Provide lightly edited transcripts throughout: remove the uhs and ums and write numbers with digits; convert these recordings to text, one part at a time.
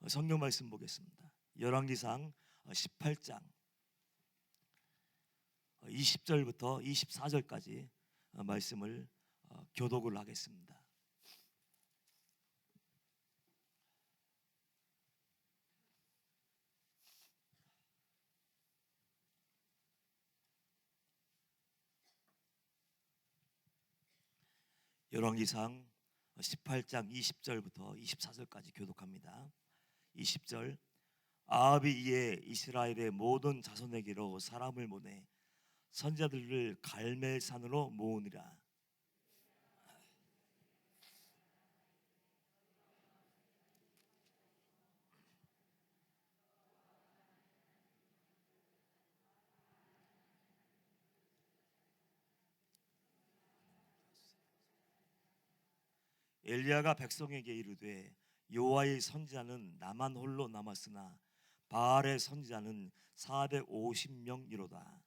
성경 말씀 보겠습니다. 열왕기상 18장 20절부터 24절까지 말씀을 교독을 하겠습니다. 열왕기상 18장 20절부터 24절까지 교독합니다. 20절 아합이 이에 이스라엘의 모든 자손에게로 사람을 보내 선지자들을 갈멜산으로 모으니라. 엘리야가 백성에게 이르되 여호와의 선지자는 나만 홀로 남았으나 바알의 선지자는 450명이로다.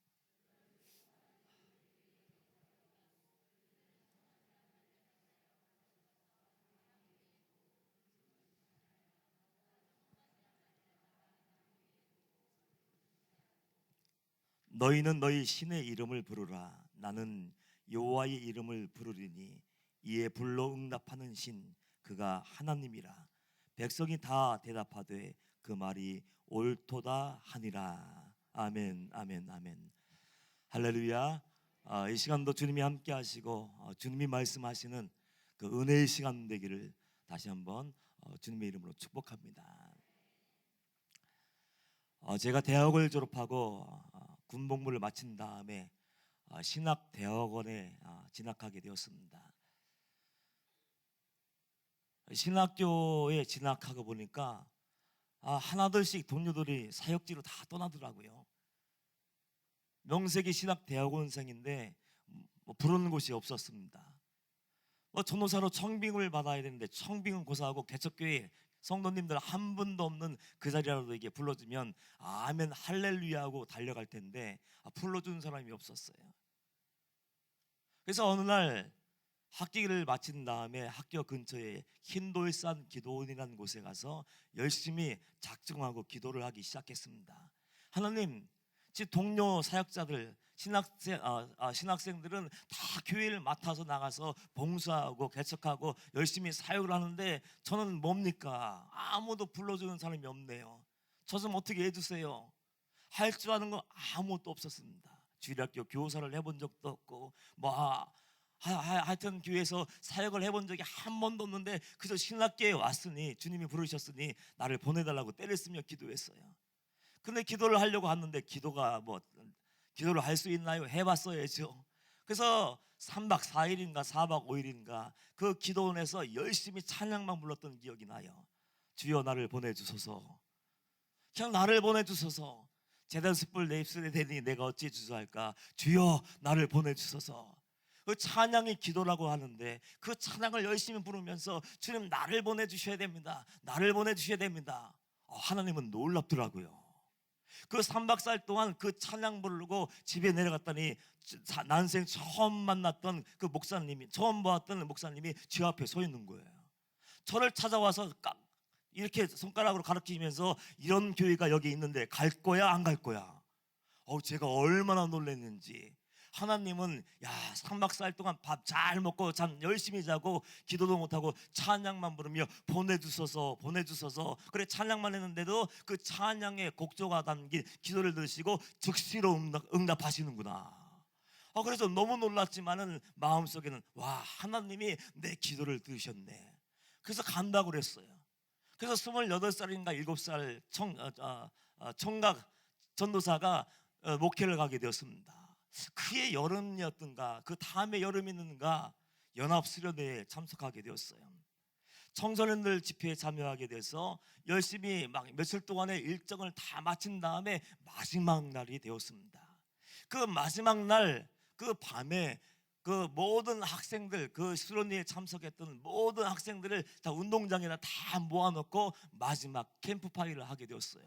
너희는 너희 신의 이름을 부르라. 나는 여호와의 이름을 부르리니 이에 불러 응답하는 신 그가 하나님이라. 백성이 다 대답하되 그 말이 옳도다 하니라. 아멘, 아멘, 아멘. 할렐루야. 이 시간도 주님이 함께 하시고 주님이 말씀하시는 그 은혜의 시간 되기를 다시 한번 주님의 이름으로 축복합니다. 제가 대학을 졸업하고 군복무를 마친 다음에 신학대학원에 진학하게 되었습니다. 신학교에 진학하고 보니까 하나둘씩 동료들이 사역지로 다 떠나더라고요. 명색이 신학대학원생인데 부르는 곳이 없었습니다. 전도사로 청빙을 받아야 되는데 청빙은 고사하고 개척교회 성도님들 한 분도 없는 그 자리라도 이게 불러주면 아멘 할렐루야 하고 달려갈 텐데 불러주는 사람이 없었어요. 그래서 어느 날 학기를 마친 다음에 학교 근처에 흰돌산 기도원이라는 곳에 가서 열심히 작정하고 기도를 하기 시작했습니다. 하나님, 제 동료 사역자들 신학생들은 다 교회를 맡아서 나가서 봉사하고 개척하고 열심히 사역을 하는데 저는 뭡니까? 아무도 불러주는 사람이 없네요. 저 좀 어떻게 해주세요. 할 줄 아는 거 아무것도 없었습니다. 주일학교 교사를 해본 적도 없고 하여튼 교회에서 사역을 해본 적이 한 번도 없는데 그저 신학교에 왔으니 주님이 부르셨으니 나를 보내달라고 때를 쓰며 기도했어요. 근데 기도를 하려고 하는데 기도를 할 수 있나요? 해봤어야죠. 그래서 3박 4일인가 4박 5일인가 그 기도원에서 열심히 찬양만 불렀던 기억이 나요. 주여 나를 보내주소서. 그냥 나를 보내주소서. 제단 숯불 내 입술에 대니 내가 어찌 주저할까. 주여 나를 보내주소서. 그 찬양이 기도라고 하는데 그 찬양을 열심히 부르면서 주님 나를 보내주셔야 됩니다. 나를 보내주셔야 됩니다. 하나님은 놀랍더라고요. 그 3박 4일 동안 그 찬양 부르고 집에 내려갔더니 난생 처음 만났던 그 목사님이 처음 보았던 목사님이 제 앞에 서 있는 거예요. 저를 찾아와서 이렇게 손가락으로 가르치면서 이런 교회가 여기 있는데 갈 거야 안 갈 거야. 제가 얼마나 놀랐는지. 하나님은 3박 4일 동안 밥 잘 먹고 잠 열심히 자고 기도도 못하고 찬양만 부르며 보내주소서 보내주소서 그래 찬양만 했는데도 그 찬양의 곡조가 담긴 기도를 들으시고 즉시로 응답하시는구나. 그래서 너무 놀랐지만은 마음속에는 하나님이 내 기도를 들으셨네. 그래서 간다고 그랬어요. 그래서 28살인가 7살 청각 전도사가 목회를 가게 되었습니다. 그해 여름이었던가 그 다음에 여름이었는가 연합수련회에 참석하게 되었어요. 청소년들 집회에 참여하게 돼서 열심히 며칠 동안의 일정을 다 마친 다음에 마지막 날이 되었습니다. 그 마지막 날 그 밤에 그 모든 학생들 그 수련회에 참석했던 모든 학생들을 다 운동장에다 다 모아놓고 마지막 캠프파이를 하게 되었어요.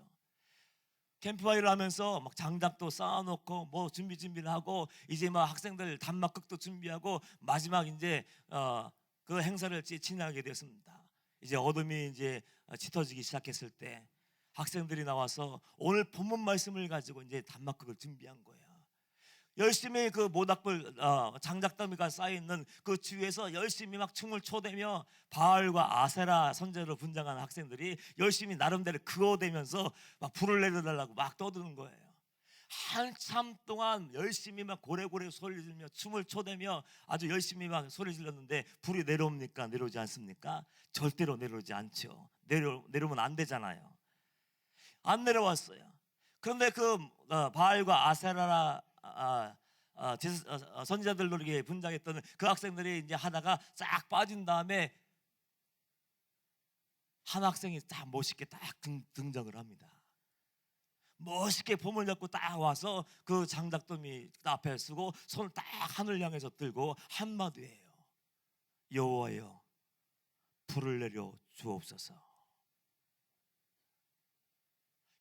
캠프파이를 하면서 장작도 쌓아놓고 준비를 하고 이제 학생들 단막극도 준비하고 마지막 이제 그 행사를 진행하게 되었습니다. 이제 어둠이 이제 짙어지기 시작했을 때 학생들이 나와서 오늘 본문 말씀을 가지고 이제 단막극을 준비한 거예요. 열심히 그 모닥불 장작더미가 쌓여있는 그 주위에서 열심히 막 춤을 춰대며 바알과 아세라 선제로 분장한 학생들이 열심히 나름대로 그어대면서 막 불을 내려달라고 막 떠드는 거예요. 한참 동안 열심히 막 고래고래 소리 지르며 춤을 춰대며 아주 열심히 막 소리 질렀는데 불이 내려옵니까? 내려오지 않습니까? 절대로 내려오지 않죠. 내려오면 안 되잖아요. 안 내려왔어요. 그런데 그 바알과 아세라라 선지자들로 이렇게 분장했던 그 학생들이 이제 하다가 싹 빠진 다음에 한 학생이 딱 멋있게 딱 등장을 합니다. 멋있게 폼을 잡고 딱 와서 그 장작더미 앞에 쓰고 손을 딱 하늘 향해서 들고 한마디예요. 여호와여, 불을 내려 주옵소서.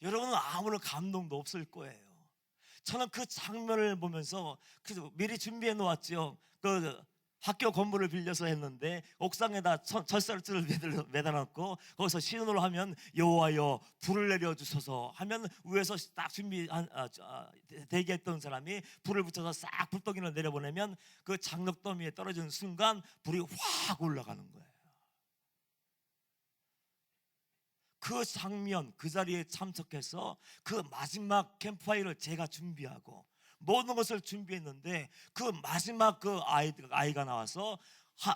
여러분은 아무런 감동도 없을 거예요. 저는 그 장면을 보면서 미리 준비해 놓았죠. 그 학교 건물을 빌려서 했는데 옥상에다 철사를 매달아놓고 거기서 신호를 하면 여호와여 불을 내려주소서 하면 위에서 딱 대기했던 사람이 불을 붙여서 싹 불덩이를 내려보내면 그 장작더미에 떨어지는 순간 불이 확 올라가는 거예요. 그 장면, 그 자리에 참석해서 그 마지막 캠프파이어를 제가 준비하고 모든 것을 준비했는데 그 마지막 그 아이가 나와서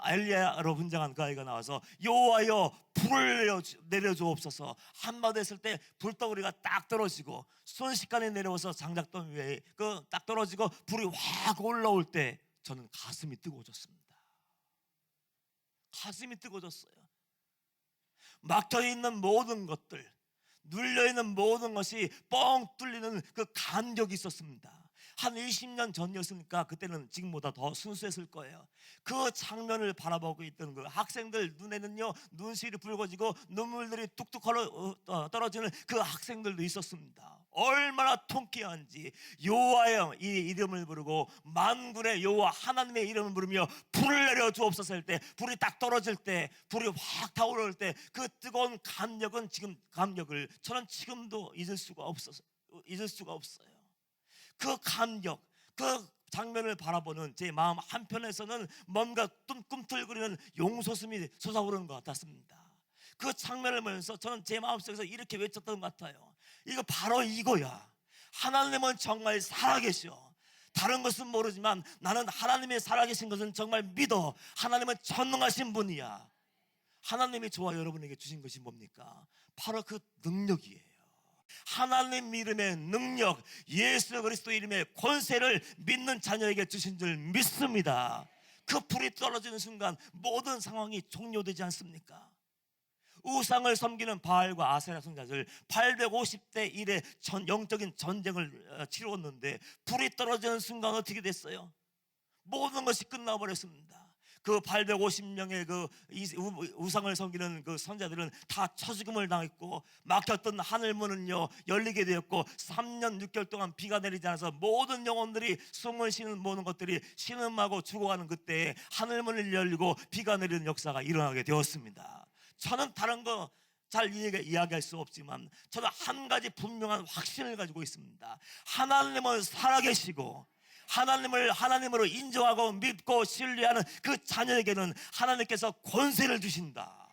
엘리야로 분장한 그 아이가 나와서 여호와여 불을 내려주옵소서 한마디 했을 때 불덩어리가 딱 떨어지고 순식간에 내려와서 장작더미 위에 그 딱 떨어지고 불이 확 올라올 때 저는 가슴이 뜨거워졌습니다. 가슴이 뜨거워졌어요. 막혀있는 모든 것들, 눌려있는 모든 것이 뻥 뚫리는 그 감격이 있었습니다. 한 20년 전이었으니까 그때는 지금보다 더 순수했을 거예요. 그 장면을 바라보고 있던 그 학생들 눈에는요 눈시울이 붉어지고 눈물들이 뚝뚝 떨어지는 그 학생들도 있었습니다. 얼마나 통쾌한지 여호와의 이 이름을 부르고 만군의 여호와 하나님의 이름을 부르며 불을 내려 주옵소서 할 때 불이 딱 떨어질 때 불이 확 타오를 때 그 뜨거운 감격은 감격을 저는 지금도 잊을 수가 없어요. 그 감격, 그 장면을 바라보는 제 마음 한편에서는 뭔가 꿈틀거리는 용솟음이 솟아오르는 것 같았습니다. 그 장면을 보면서 저는 제 마음속에서 이렇게 외쳤던 것 같아요. 이거 바로 이거야. 하나님은 정말 살아계셔. 다른 것은 모르지만 나는 하나님이 살아계신 것은 정말 믿어. 하나님은 전능하신 분이야. 하나님이 저와 여러분에게 주신 것이 뭡니까? 바로 그 능력이에요. 하나님 이름의 능력, 예수 그리스도 이름의 권세를 믿는 자녀에게 주신 줄 믿습니다. 그 불이 떨어지는 순간 모든 상황이 종료되지 않습니까? 우상을 섬기는 바알과 아세라 선지자들 850대 1의 영적인 전쟁을 치루었는데 불이 떨어지는 순간 어떻게 됐어요? 모든 것이 끝나버렸습니다. 그 850명의 그 우상을 섬기는 그 선자들은 다 처죽음을 당했고 막혔던 하늘문은요 열리게 되었고 3년 6개월 동안 비가 내리지 않아서 모든 영혼들이 숨을 쉬는 모든 것들이 신음하고 죽어가는 그때에 하늘문을 열리고 비가 내리는 역사가 일어나게 되었습니다. 저는 다른 거 잘 이야기할 수 없지만 저는 한 가지 분명한 확신을 가지고 있습니다. 하나님은 살아계시고 하나님으로 인정하고 믿고 신뢰하는 그 자녀에게는 하나님께서 권세를 주신다.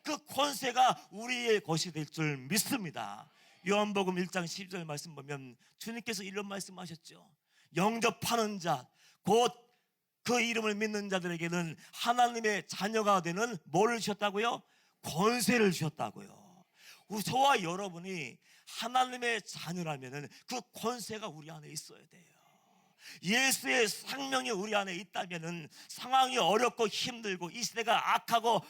그 권세가 우리의 것이 될 줄 믿습니다. 요한복음 1장 12절 말씀 보면 주님께서 이런 말씀하셨죠. 영접하는 자, 곧 그 이름을 믿는 자들에게는 하나님의 자녀가 되는 뭐를 주셨다고요? 권세를 주셨다고요. 저와 여러분이 하나님의 자녀라면 그 권세가 우리 안에 있어야 돼요. 예수의 생명이 우리 안에 있다면 상황이 어렵고 힘들고 이 시대가 악하고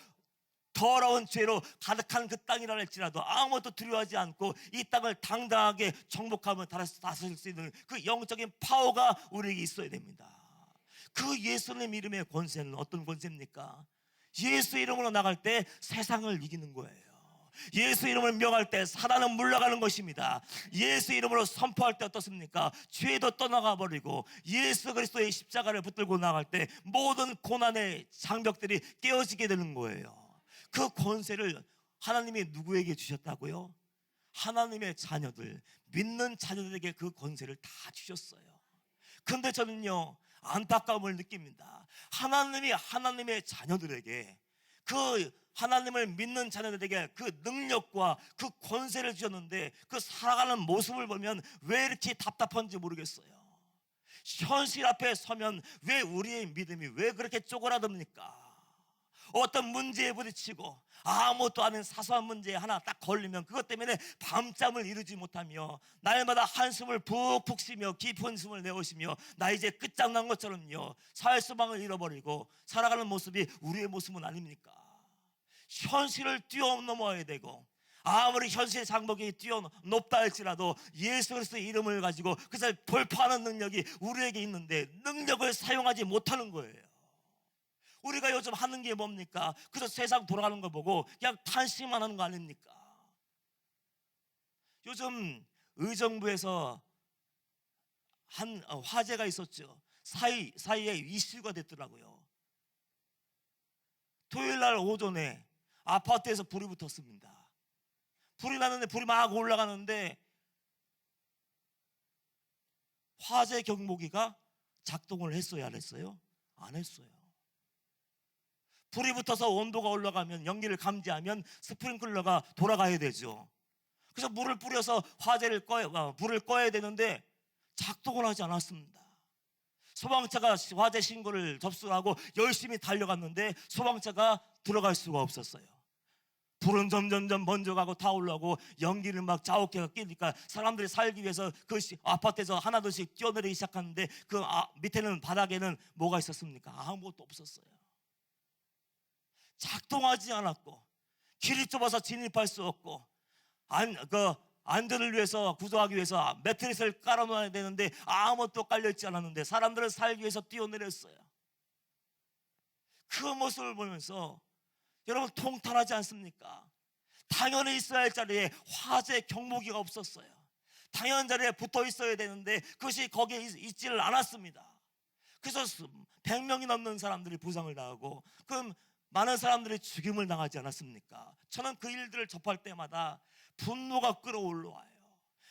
더러운 죄로 가득한 그 땅이라 할지라도 아무것도 두려워하지 않고 이 땅을 당당하게 정복하며 다스릴 수 있는 그 영적인 파워가 우리에게 있어야 됩니다. 그 예수님 이름의 권세는 어떤 권세입니까? 예수 이름으로 나갈 때 세상을 이기는 거예요. 예수 이름을 명할 때 사단은 물러가는 것입니다. 예수 이름으로 선포할 때 어떻습니까? 죄도 떠나가 버리고 예수 그리스도의 십자가를 붙들고 나갈 때 모든 고난의 장벽들이 깨어지게 되는 거예요. 그 권세를 하나님이 누구에게 주셨다고요? 하나님의 자녀들, 믿는 자녀들에게 그 권세를 다 주셨어요. 근데 저는요, 안타까움을 느낍니다. 하나님이 하나님의 자녀들에게, 그 하나님을 믿는 자녀들에게 그 능력과 그 권세를 주셨는데 그 살아가는 모습을 보면 왜 이렇게 답답한지 모르겠어요. 현실 앞에 서면 왜 우리의 믿음이 왜 그렇게 쪼그라듭니까? 어떤 문제에 부딪히고 아무것도 아닌 사소한 문제에 하나 딱 걸리면 그것 때문에 밤잠을 이루지 못하며 날마다 한숨을 푹푹 쉬며 깊은 숨을 내쉬며 나 이제 끝장난 것처럼요, 사회소망을 잃어버리고 살아가는 모습이 우리의 모습은 아닙니까? 현실을 뛰어넘어야 되고, 아무리 현실의 장벽이 높다 할지라도 예수 그리스도의 이름을 가지고 그것을 돌파하는 능력이 우리에게 있는데 능력을 사용하지 못하는 거예요. 우리가 요즘 하는 게 뭡니까? 그래서 세상 돌아가는 거 보고 그냥 탄식만 하는 거 아닙니까? 요즘 의정부에서 한 화재가 있었죠. 사이에 이슈가 됐더라고요. 토요일 날 오전에 아파트에서 불이 붙었습니다. 불이 났는데 불이 막 올라가는데 화재 경보기가 작동을 했어요, 안 했어요? 안 했어요. 불이 붙어서 온도가 올라가면, 연기를 감지하면 스프링클러가 돌아가야 되죠. 그래서 물을 뿌려서 불을 꺼야 되는데 작동을 하지 않았습니다. 소방차가 화재 신고를 접수하고 열심히 달려갔는데 소방차가 들어갈 수가 없었어요. 불은 점점점 번져가고 타올라고 연기를 막 자욱해서 끼니까 사람들이 살기 위해서 그 아파트에서 하나둘씩 뛰어내리기 시작하는데 그 밑에는, 바닥에는 뭐가 있었습니까? 아무것도 없었어요. 작동하지 않았고, 길이 좁아서 진입할 수 없고, 안전을 위해서, 구조하기 위해서 매트리스를 깔아놓아야 되는데 아무것도 깔려있지 않았는데 사람들은 살기 위해서 뛰어내렸어요. 그 모습을 보면서 여러분 통탄하지 않습니까? 당연히 있어야 할 자리에 화재 경보기가 없었어요. 당연한 자리에 붙어 있어야 되는데 그것이 거기에 있지를 않았습니다. 그래서 100명이 넘는 사람들이 부상을 당하고 그 많은 사람들이 죽임을 당하지 않았습니까? 저는 그 일들을 접할 때마다 분노가 끌어올라와요.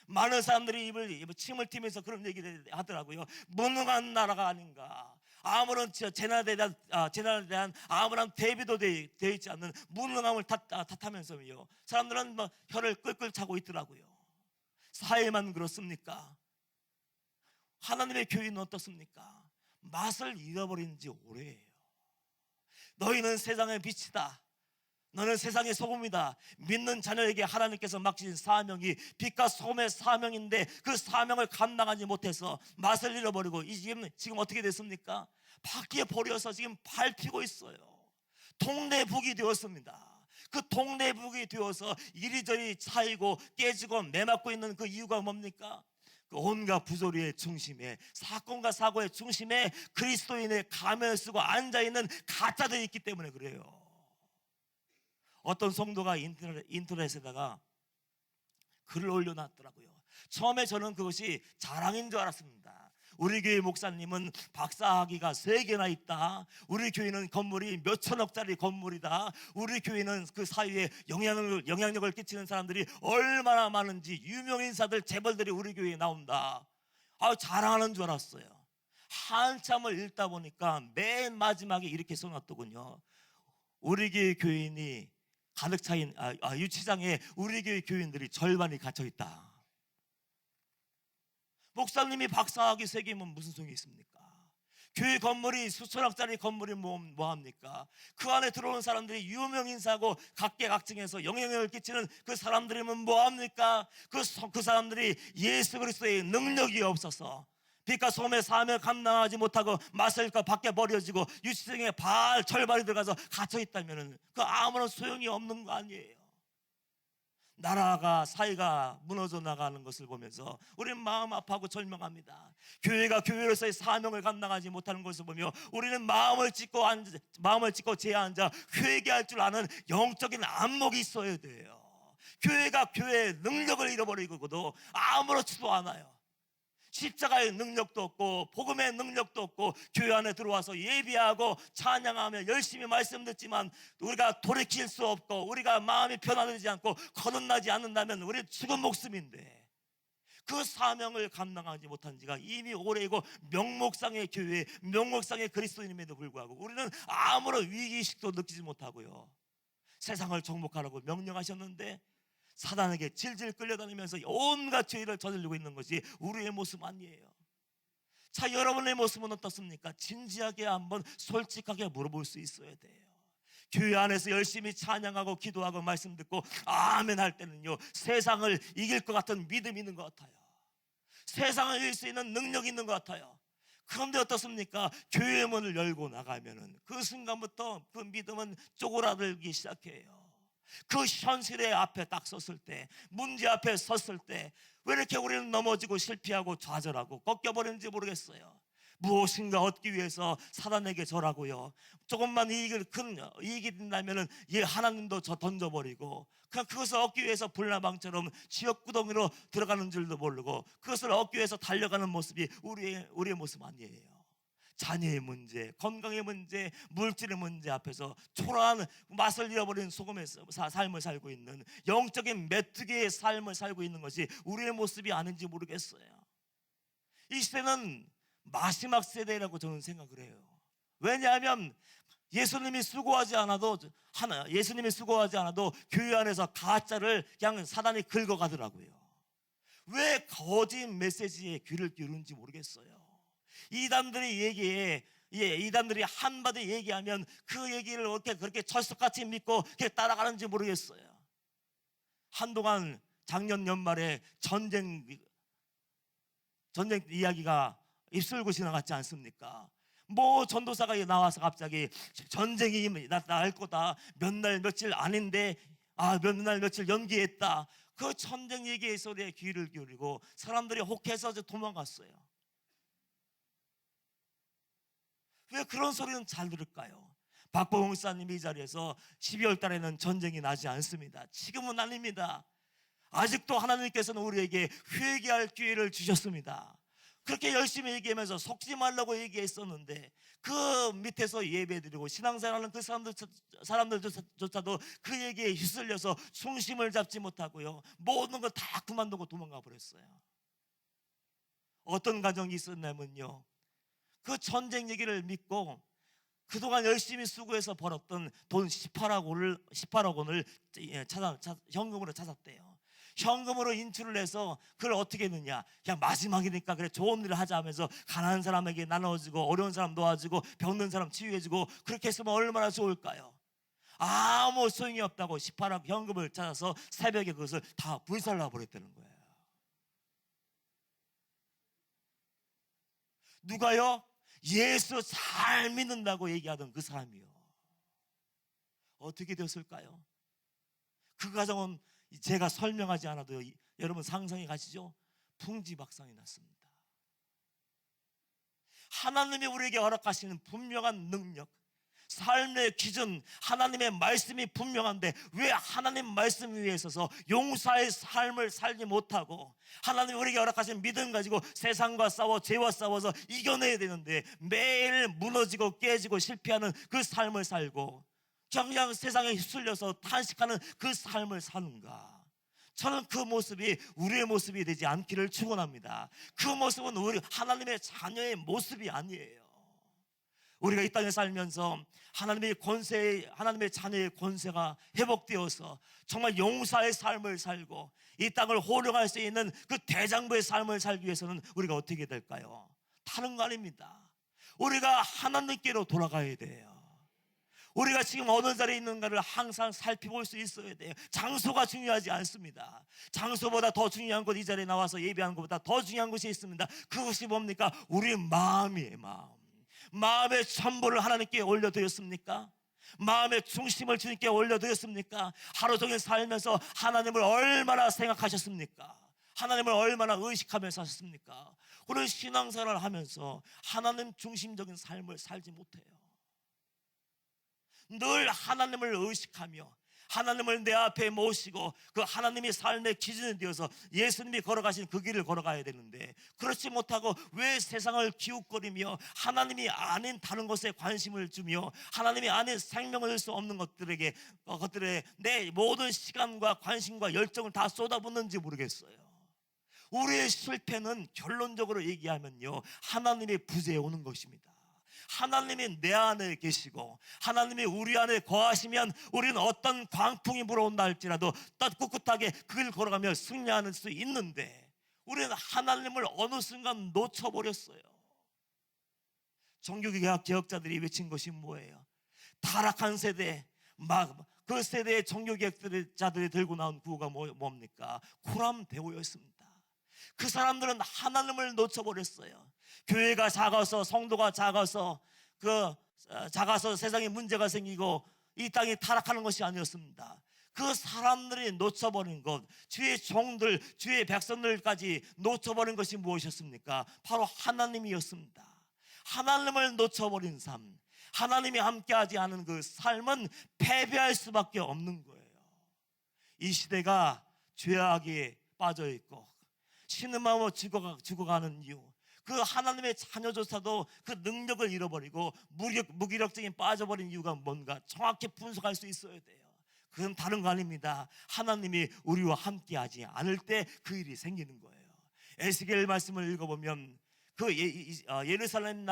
많은 사람들이 침을 튀면서 그런 얘기를 하더라고요. 무능한 나라가 아닌가, 아무런 재난에 대한 아무런 대비도 되어 있지 않는 무능함을 탓하면서요, 사람들은 혀를 끌끌 차고 있더라고요. 사회만 그렇습니까? 하나님의 교회는 어떻습니까? 맛을 잃어버린 지 오래예요. 너희는 세상의 빛이다, 너는 세상의 소금이다. 믿는 자녀에게 하나님께서 맡기신 사명이 빛과 소금의 사명인데 그 사명을 감당하지 못해서 맛을 잃어버리고 지금 어떻게 됐습니까? 밖에 버려서 지금 밟히고 있어요. 동네북이 되었습니다. 그 동네북이 되어서 이리저리 차이고 깨지고 매맞고 있는 그 이유가 뭡니까? 그 온갖 부조리의 중심에, 사건과 사고의 중심에 그리스도인의 가면을 쓰고 앉아있는 가짜들이 있기 때문에 그래요. 어떤 성도가 인터넷에다가 글을 올려놨더라고요. 처음에 저는 그것이 자랑인 줄 알았습니다. 우리 교회 목사님은 박사학위가 3개나 있다. 우리 교회는 건물이 몇 천억짜리 건물이다. 우리 교회는 그 사회에 영향력을 끼치는 사람들이 얼마나 많은지, 유명인사들, 재벌들이 우리 교회에 나온다. 자랑하는 줄 알았어요. 한참을 읽다 보니까 맨 마지막에 이렇게 써놨더군요. 우리 교회 교인이 가득 차인 유치장에 우리 교회 교인들이 절반이 갇혀 있다. 목사님이 박사학위 3개면 무슨 소용이 있습니까? 교회 건물이 수천억짜리 건물이 뭐합니까? 그 안에 들어오는 사람들이 유명인사고 각계각층에서 영향력을 끼치는 그 사람들이면 뭐합니까? 그 사람들이 예수 그리스도의 능력이 없어서 빛과 소금의 사명을 감당하지 못하고 맛을 밖에 버려지고 유치장에 절반이 들어가서 갇혀있다면 그 아무런 소용이 없는 거 아니에요. 나라가, 사회가 무너져 나가는 것을 보면서 우리는 마음 아파하고 절망합니다. 교회가 교회로서의 사명을 감당하지 못하는 것을 보며 우리는 마음을 찢고 제에 앉아 회개할 줄 아는 영적인 안목이 있어야 돼요. 교회가 교회의 능력을 잃어버리고도 아무렇지도 않아요. 십자가의 능력도 없고 복음의 능력도 없고 교회 안에 들어와서 예비하고 찬양하며 열심히 말씀 듣지만 우리가 돌이킬 수 없고 우리가 마음이 변화되지 않고 거듭나지 않는다면 우리 죽은 목숨인데, 그 사명을 감당하지 못한 지가 이미 오래이고 명목상의 교회, 명목상의 그리스도인임에도 불구하고 우리는 아무런 위기의식도 느끼지 못하고요, 세상을 정복하라고 명령하셨는데 사단에게 질질 끌려다니면서 온갖 죄를 저지르고 있는 것이 우리의 모습 아니에요. 자, 여러분의 모습은 어떻습니까? 진지하게 한번 솔직하게 물어볼 수 있어야 돼요. 교회 안에서 열심히 찬양하고 기도하고 말씀 듣고 아멘 할 때는요, 세상을 이길 것 같은 믿음이 있는 것 같아요. 세상을 이길 수 있는 능력이 있는 것 같아요. 그런데 어떻습니까? 교회 문을 열고 나가면은 그 순간부터 그 믿음은 쪼그라들기 시작해요. 그 현실의 앞에 딱 섰을 때, 문제 앞에 섰을 때 왜 이렇게 우리는 넘어지고 실패하고 좌절하고 꺾여버리는지 모르겠어요. 무엇인가 얻기 위해서 사단에게 절하고요, 조금만 큰 이익이 된다면 하나님도 저 던져버리고 그냥 그것을 얻기 위해서 불나방처럼 지옥구덩이로 들어가는 줄도 모르고 그것을 얻기 위해서 달려가는 모습이 우리의 모습 아니에요. 자녀의 문제, 건강의 문제, 물질의 문제 앞에서 초라한 맛을 잃어버린 소금의 삶을 살고 있는, 영적인 메뚜기의 삶을 살고 있는 것이 우리의 모습이 아닌지 모르겠어요. 이 시대는 마지막 세대라고 저는 생각을 해요. 왜냐하면 예수님이 수고하지 않아도 교회 안에서 가짜를 그냥 사단이 긁어가더라고요. 왜 거짓 메시지에 귀를 기울이는지 모르겠어요. 이단들이 한마디 얘기하면 그 얘기를 어떻게 그렇게 철석같이 믿고 따라가는지 모르겠어요. 한동안 작년 연말에 전쟁 이야기가 입술고 지나갔지 않습니까? 뭐 전도사가 나와서 갑자기 전쟁이 날 거다, 몇 날 며칠 아닌데 몇 날 며칠 연기했다, 그 전쟁 얘기의 소리에 귀를 기울이고 사람들이 혹해서 도망갔어요. 왜 그런 소리는 잘 들을까요? 박보홍 목사님이 이 자리에서 12월 달에는 전쟁이 나지 않습니다. 지금은 아닙니다. 아직도 하나님께서는 우리에게 회개할 기회를 주셨습니다. 그렇게 열심히 얘기하면서 속지 말라고 얘기했었는데 그 밑에서 예배드리고 신앙생활하는 그 사람들조차도 그 얘기에 휩쓸려서 중심을 잡지 못하고요, 모든 걸 다 그만두고 도망가 버렸어요. 어떤 가정이 있었냐면요, 그 전쟁 얘기를 믿고 그동안 열심히 수고해서 벌었던 돈 18억 원을 현금으로 찾았대요. 현금으로 인출을 해서 그걸 어떻게 했느냐, 그냥 마지막이니까 그래 좋은 일을 하자 하면서 가난한 사람에게 나눠주고 어려운 사람 도와주고 병든 사람 치유해주고 그렇게 했으면 얼마나 좋을까요? 아무 소용이 없다고 18억 현금을 찾아서 새벽에 그것을 다 불살라 버렸다는 거예요. 누가요? 예수 잘 믿는다고 얘기하던 그 사람이요. 어떻게 되었을까요? 그 가정은 제가 설명하지 않아도 여러분 상상이 가시죠? 풍지박산이 났습니다. 하나님이 우리에게 허락하시는 분명한 능력, 삶의 기준, 하나님의 말씀이 분명한데 왜 하나님 말씀 위에 서서 용사의 삶을 살지 못하고 하나님이 우리에게 허락하신 믿음 가지고 세상과 싸워 죄와 싸워서 이겨내야 되는데 매일 무너지고 깨지고 실패하는 그 삶을 살고 그냥 세상에 휩쓸려서 탄식하는 그 삶을 사는가? 저는 그 모습이 우리의 모습이 되지 않기를 축원합니다. 그 모습은 우리 하나님의 자녀의 모습이 아니에요. 우리가 이 땅에 살면서 하나님의 자녀의 권세가 회복되어서 정말 용사의 삶을 살고 이 땅을 호령할 수 있는 그 대장부의 삶을 살기 위해서는 우리가 어떻게 될까요? 다른 거 아닙니다. 우리가 하나님께로 돌아가야 돼요. 우리가 지금 어느 자리에 있는가를 항상 살펴볼 수 있어야 돼요. 장소가 중요하지 않습니다. 장소보다 더 중요한 것, 이 자리에 나와서 예배하는 것보다 더 중요한 것이 있습니다. 그것이 뭡니까? 우리 마음이에요. 마음의 전부를 하나님께 올려드렸습니까? 마음의 중심을 주님께 올려드렸습니까? 하루 종일 살면서 하나님을 얼마나 생각하셨습니까? 하나님을 얼마나 의식하며 사셨습니까? 우리 신앙생활을 하면서 하나님 중심적인 삶을 살지 못해요. 늘 하나님을 의식하며 하나님을 내 앞에 모시고 그 하나님이 삶의 기준이 되어서 예수님이 걸어가신 그 길을 걸어가야 되는데, 그렇지 못하고 왜 세상을 기웃거리며 하나님이 아닌 다른 것에 관심을 주며 하나님이 아닌 생명을 줄 수 없는 것들에 내 모든 시간과 관심과 열정을 다 쏟아붓는지 모르겠어요. 우리의 실패는 결론적으로 얘기하면요, 하나님의 부재에 오는 것입니다. 하나님이 내 안에 계시고 하나님이 우리 안에 거하시면 우리는 어떤 광풍이 불어온다 할지라도 떳꿋하게 그 길 걸어가며 승리할 수 있는데, 우리는 하나님을 어느 순간 놓쳐버렸어요. 종교개혁 개혁자들이 외친 것이 뭐예요? 타락한 세대, 그 세대의 종교개혁자들이 들고 나온 구호가 뭡니까? 코람데오였습니다. 그 사람들은 하나님을 놓쳐버렸어요. 교회가 작아서, 성도가 작아서 세상에 문제가 생기고 이 땅이 타락하는 것이 아니었습니다. 그 사람들이 놓쳐버린 것, 주의 종들, 주의 백성들까지 놓쳐버린 것이 무엇이었습니까? 바로 하나님이었습니다. 하나님을 놓쳐버린 삶, 하나님이 함께하지 않은 그 삶은 패배할 수밖에 없는 거예요. 이 시대가 죄악에 빠져있고 신음하며 죽어가는 이유, 그 하나님의 자녀조차도 그 능력을 잃어버리고 무기력증에 빠져버린 이유가 뭔가 정확히 분석할 수 있어야 돼요. 그건 다른 거 아닙니다. 하나님이 우리와 함께하지 않을 때 그 일이 생기는 거예요. 에스겔 말씀을 읽어보면 그 예루살렘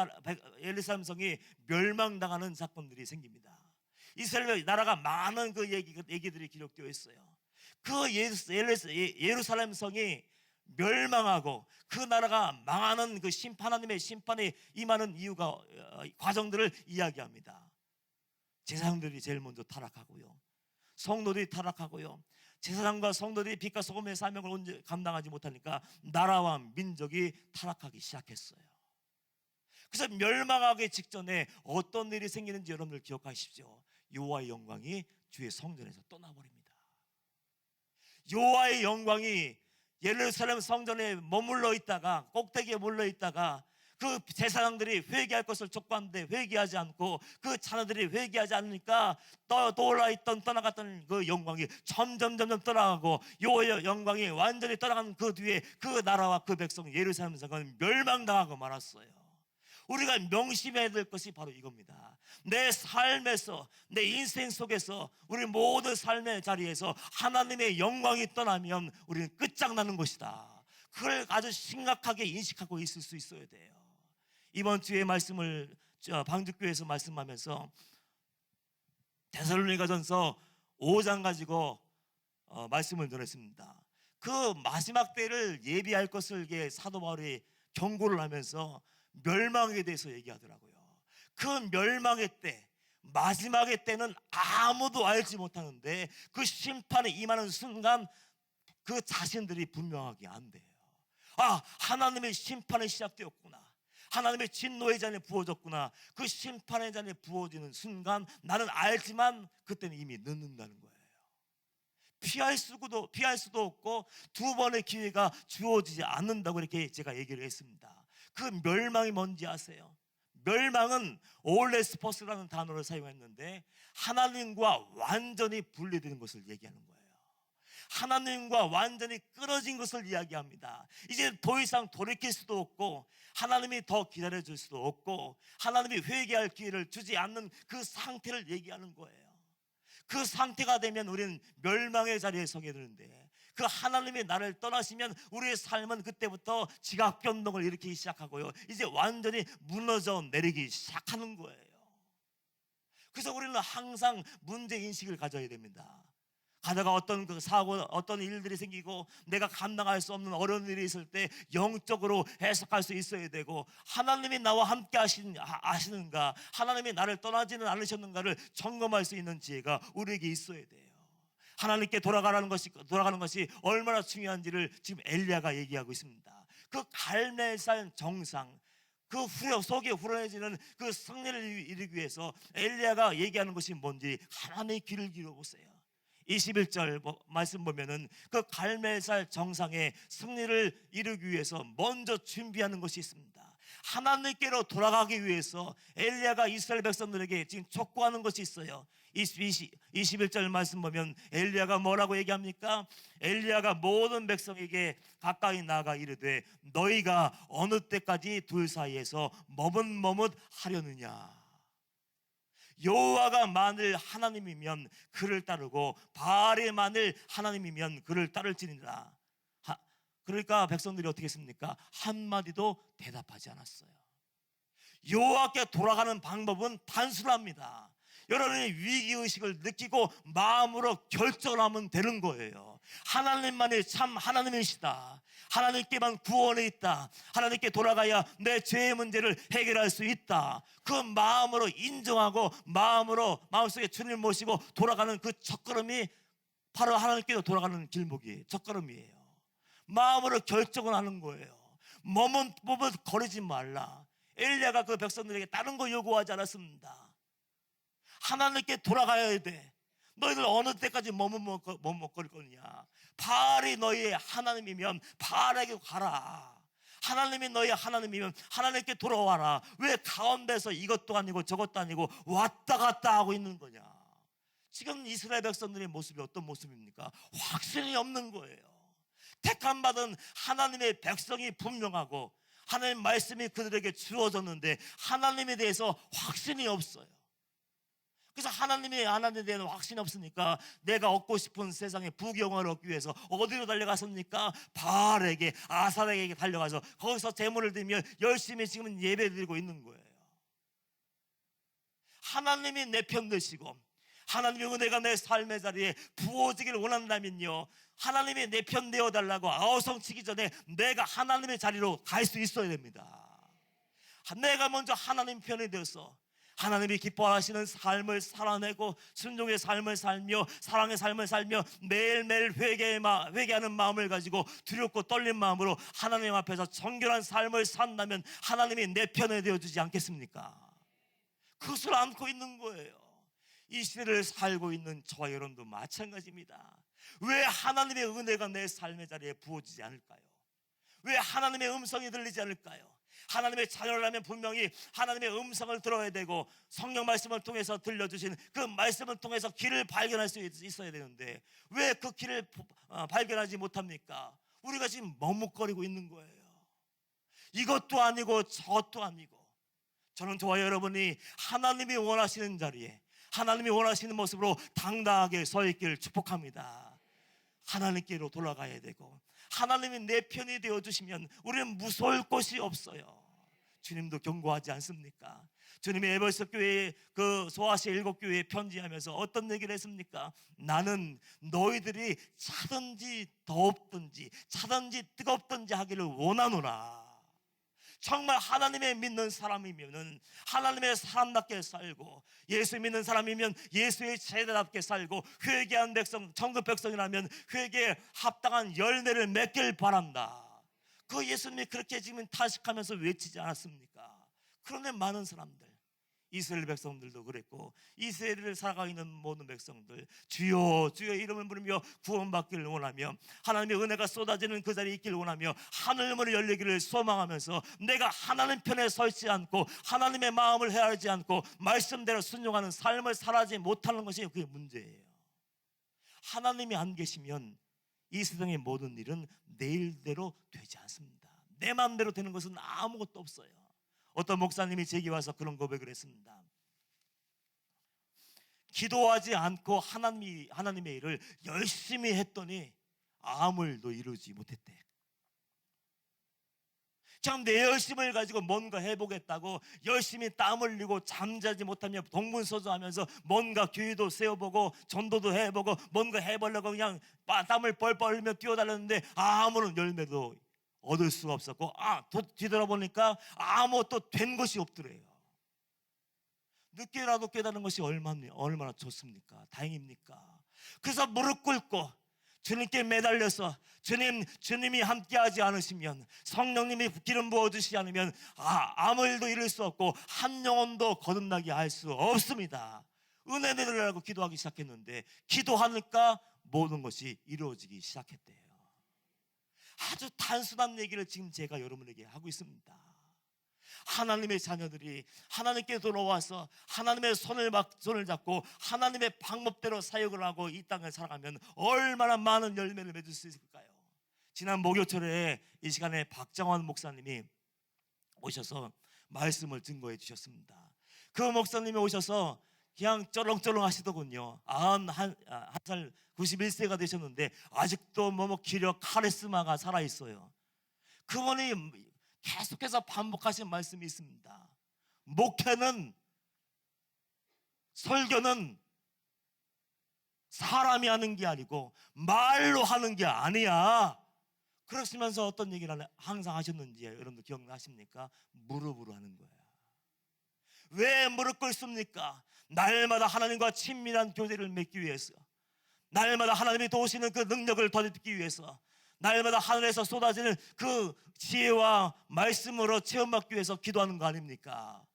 성이 멸망당하는 사건들이 생깁니다. 이스라엘 나라가 많은 그 얘기들이 기록되어 있어요. 그 예루살렘 성이 멸망하고 그 나라가 망하는 그 하나님의 심판이 임하는 이유가 과정들을 이야기합니다. 제사장들이 제일 먼저 타락하고요, 성도들이 타락하고요, 제사장과 성도들이 빛과 소금의 사명을 감당하지 못하니까 나라와 민족이 타락하기 시작했어요. 그래서 멸망하기 직전에 어떤 일이 생기는지 여러분들 기억하십시오. 여호와의 영광이 주의 성전에서 떠나버립니다. 여호와의 영광이 예루살렘 성전에 머물러 있다가, 꼭대기에 몰려 있다가 그 제사장들이 회개할 것을 촉구하는데 회개하지 않고 그 자녀들이 회개하지 않으니까 떠나갔던 그 영광이 점점 떠나가고, 여호와의 영광이 완전히 떠나간 그 뒤에 그 나라와 그 백성 예루살렘 성은 멸망당하고 말았어요. 우리가 명심해야 될 것이 바로 이겁니다. 내 삶에서, 내 인생 속에서, 우리 모든 삶의 자리에서 하나님의 영광이 떠나면 우리는 끝장나는 것이다. 그걸 아주 심각하게 인식하고 있을 수 있어야 돼요. 이번 주에 말씀을 방주교회에서 말씀하면서 데살로니가전서 5장 가지고 말씀을 전했습니다. 그 마지막 때를 예비할 것을 사도 바울이 경고를 하면서 멸망에 대해서 얘기하더라고요. 그 멸망의 때, 마지막의 때는 아무도 알지 못하는데 그 심판이 임하는 순간 그 자신들이 분명하게 안 돼요. 하나님의 심판이 시작되었구나, 하나님의 진노의 잔이 부어졌구나. 그 심판의 잔이 부어지는 순간 나는 알지만 그때는 이미 늦는다는 거예요. 피할 수도 없고 두 번의 기회가 주어지지 않는다고 이렇게 제가 얘기를 했습니다. 그 멸망이 뭔지 아세요? 멸망은 올레스포스라는 단어를 사용했는데 하나님과 완전히 분리되는 것을 얘기하는 거예요. 하나님과 완전히 끊어진 것을 이야기합니다. 이제 더 이상 돌이킬 수도 없고 하나님이 더 기다려줄 수도 없고 하나님이 회개할 기회를 주지 않는 그 상태를 얘기하는 거예요. 그 상태가 되면 우리는 멸망의 자리에 서게 되는데, 그 하나님이 나를 떠나시면 우리의 삶은 그때부터 지각 변동을 일으키기 시작하고요, 이제 완전히 무너져 내리기 시작하는 거예요. 그래서 우리는 항상 문제인식을 가져야 됩니다. 가다가 어떤 그 사고, 어떤 일들이 생기고 내가 감당할 수 없는 어려운 일이 있을 때 영적으로 해석할 수 있어야 되고, 하나님이 나와 함께 아시는가, 하나님이 나를 떠나지는 않으셨는가를 점검할 수 있는 지혜가 우리에게 있어야 돼요. 하나님께 돌아가는 것이 얼마나 중요한지를 지금 엘리야가 얘기하고 있습니다. 그 갈멜산 정상, 그 속에 후련해지는 그 승리를 이루기 위해서 엘리야가 얘기하는 것이 뭔지 하나님의 귀를 기울여보세요. 21절 말씀 보면은 그 갈멜살 정상의 승리를 이루기 위해서 먼저 준비하는 것이 있습니다. 하나님께로 돌아가기 위해서 엘리야가 이스라엘 백성들에게 지금 촉구하는 것이 있어요. 21절 말씀 보면 엘리야가 뭐라고 얘기합니까? 엘리야가 모든 백성에게 가까이 나아가 이르되 너희가 어느 때까지 둘 사이에서 머뭇머뭇 하려느냐. 여호와가 만일 하나님이면 그를 따르고 바알이 만일 하나님이면 그를 따를지니라. 그러니까 백성들이 어떻게 했습니까? 한마디도 대답하지 않았어요. 여호와께 돌아가는 방법은 단순합니다. 여러분이 위기의식을 느끼고 마음으로 결정을 하면 되는 거예요. 하나님만이 참 하나님이시다. 하나님께만 구원이 있다. 하나님께 돌아가야 내 죄의 문제를 해결할 수 있다. 그 마음으로 인정하고 마음속에 주님을 모시고 돌아가는 그 첫걸음이 바로 하나님께로 돌아가는 길목이에요. 첫걸음이에요. 마음으로 결정을 하는 거예요. 머뭇머뭇 거리지 말라. 엘리야가 그 백성들에게 다른 거 요구하지 않았습니다. 하나님께 돌아가야 돼. 너희들 어느 때까지 머뭇거릴 거냐. 바알이 너희의 하나님이면 바알에게 가라. 하나님이 너희의 하나님이면 하나님께 돌아와라. 왜 가운데서 이것도 아니고 저것도 아니고 왔다 갔다 하고 있는 거냐. 지금 이스라엘 백성들의 모습이 어떤 모습입니까? 확신이 없는 거예요. 택함받은 하나님의 백성이 분명하고 하나님의 말씀이 그들에게 주어졌는데 하나님에 대해서 확신이 없어요. 그래서 하나님에 대한 확신이 없으니까 내가 얻고 싶은 세상의 부경을 얻기 위해서 어디로 달려갔습니까? 바알에게, 아사렉에게 달려가서 거기서 제물을 드리며 열심히 지금 예배드리고 있는 거예요. 하나님이 내 편 되시고 하나님의 은혜가 내 삶의 자리에 부어지기를 원한다면요, 하나님이 내 편 되어달라고 아우성치기 전에 내가 하나님의 자리로 갈 수 있어야 됩니다. 내가 먼저 하나님 편이 되어서 하나님이 기뻐하시는 삶을 살아내고 순종의 삶을 살며 사랑의 삶을 살며 매일매일 회개하는 마음을 가지고 두렵고 떨린 마음으로 하나님 앞에서 정결한 삶을 산다면 하나님이 내 편에 되어주지 않겠습니까? 그것을 안고 있는 거예요. 이 시대를 살고 있는 저와 여러분도 마찬가지입니다. 왜 하나님의 은혜가 내 삶의 자리에 부어지지 않을까요? 왜 하나님의 음성이 들리지 않을까요? 하나님의 자녀라면 분명히 하나님의 음성을 들어야 되고 성령 말씀을 통해서 들려주신 그 말씀을 통해서 길을 발견할 수 있어야 되는데 왜 그 길을 발견하지 못합니까? 우리가 지금 머뭇거리고 있는 거예요. 이것도 아니고 저것도 아니고. 저는 저와 여러분이 하나님이 원하시는 자리에 하나님이 원하시는 모습으로 당당하게 서 있기를 축복합니다. 하나님께로 돌아가야 되고 하나님이 내 편이 되어주시면 우리는 무서울 것이 없어요. 주님도 경고하지 않습니까? 주님이 에베소 교회에 그 소아시아 7교회에 편지하면서 어떤 얘기를 했습니까? 나는 너희들이 차든지 덥든지 차든지 뜨겁든지 하기를 원하노라. 정말 하나님의 믿는 사람이면 하나님의 사람답게 살고 예수 믿는 사람이면 예수의 제자답게 살고 회개한 백성, 천국 백성이라면 회개에 합당한 열매를 맺길 바란다. 그 예수님이 그렇게 지금 타식하면서 외치지 않았습니까? 그런데 많은 사람들, 이스라엘 백성들도 그랬고 이스라엘을 살아가고 있는 모든 백성들 주여 주여 이름을 부르며 구원받기를 원하며 하나님의 은혜가 쏟아지는 그 자리에 있기를 원하며 하늘문이 열리기를 소망하면서 내가 하나님 편에 서 있지 않고 하나님의 마음을 헤아리지 않고 말씀대로 순종하는 삶을 살아지 못하는 것이 그게 문제예요. 하나님이 안 계시면 이 세상의 모든 일은 내 일대로 되지 않습니다. 내 마음대로 되는 것은 아무것도 없어요. 어떤 목사님이 제게 와서 그런 고백을 했습니다. 기도하지 않고 하나님의 일을 열심히 했더니 아무 일도 이루지 못했대. 참 내 열심을 가지고 뭔가 해보겠다고 열심히 땀 흘리고 잠자지 못하며 동분서주하면서 뭔가 교회도 세워보고 전도도 해보고 뭔가 해보려고 그냥 땀을 뻘뻘 흘리며 뛰어다녔는데 아무런 열매도 얻을 수가 없었고 뒤돌아보니까 아무것도 된 것이 없더래요. 늦게라도 깨닫는 것이 얼마나 좋습니까? 다행입니까? 그래서 무릎 꿇고 주님께 매달려서 주님이 함께하지 않으시면 성령님이 기름 부어주시지 않으면 아무 일도 이룰 수 없고 한 영혼도 거듭나게 할 수 없습니다. 은혜 내리라고 기도하기 시작했는데 기도하니까 모든 것이 이루어지기 시작했대요. 아주 단순한 얘기를 지금 제가 여러분에게 하고 있습니다. 하나님의 자녀들이 하나님께 돌아와서 하나님의 손을 잡고 하나님의 방법대로 사역을 하고 이 땅을 살아가면 얼마나 많은 열매를 맺을 수 있을까요? 지난 목요철에 이 시간에 박정환 목사님이 오셔서 말씀을 증거해 주셨습니다. 그 목사님이 오셔서 그냥 쩌렁쩌렁 하시더군요. 91살 91세가 되셨는데 아직도 기력 카리스마가 살아있어요. 그분이 계속해서 반복하신 말씀이 있습니다. 목회는, 설교는 사람이 하는 게 아니고 말로 하는 게 아니야. 그러시면서 어떤 얘기를 항상 하셨는지 여러분들 기억나십니까? 무릎으로 하는 거예요. 왜 무릎 꿇습니까? 날마다 하나님과 친밀한 교제를 맺기 위해서, 날마다 하나님이 도우시는 그 능력을 더듬기 위해서, 날마다 하늘에서 쏟아지는 그 지혜와 말씀으로 체험받기 위해서 기도하는 거 아닙니까?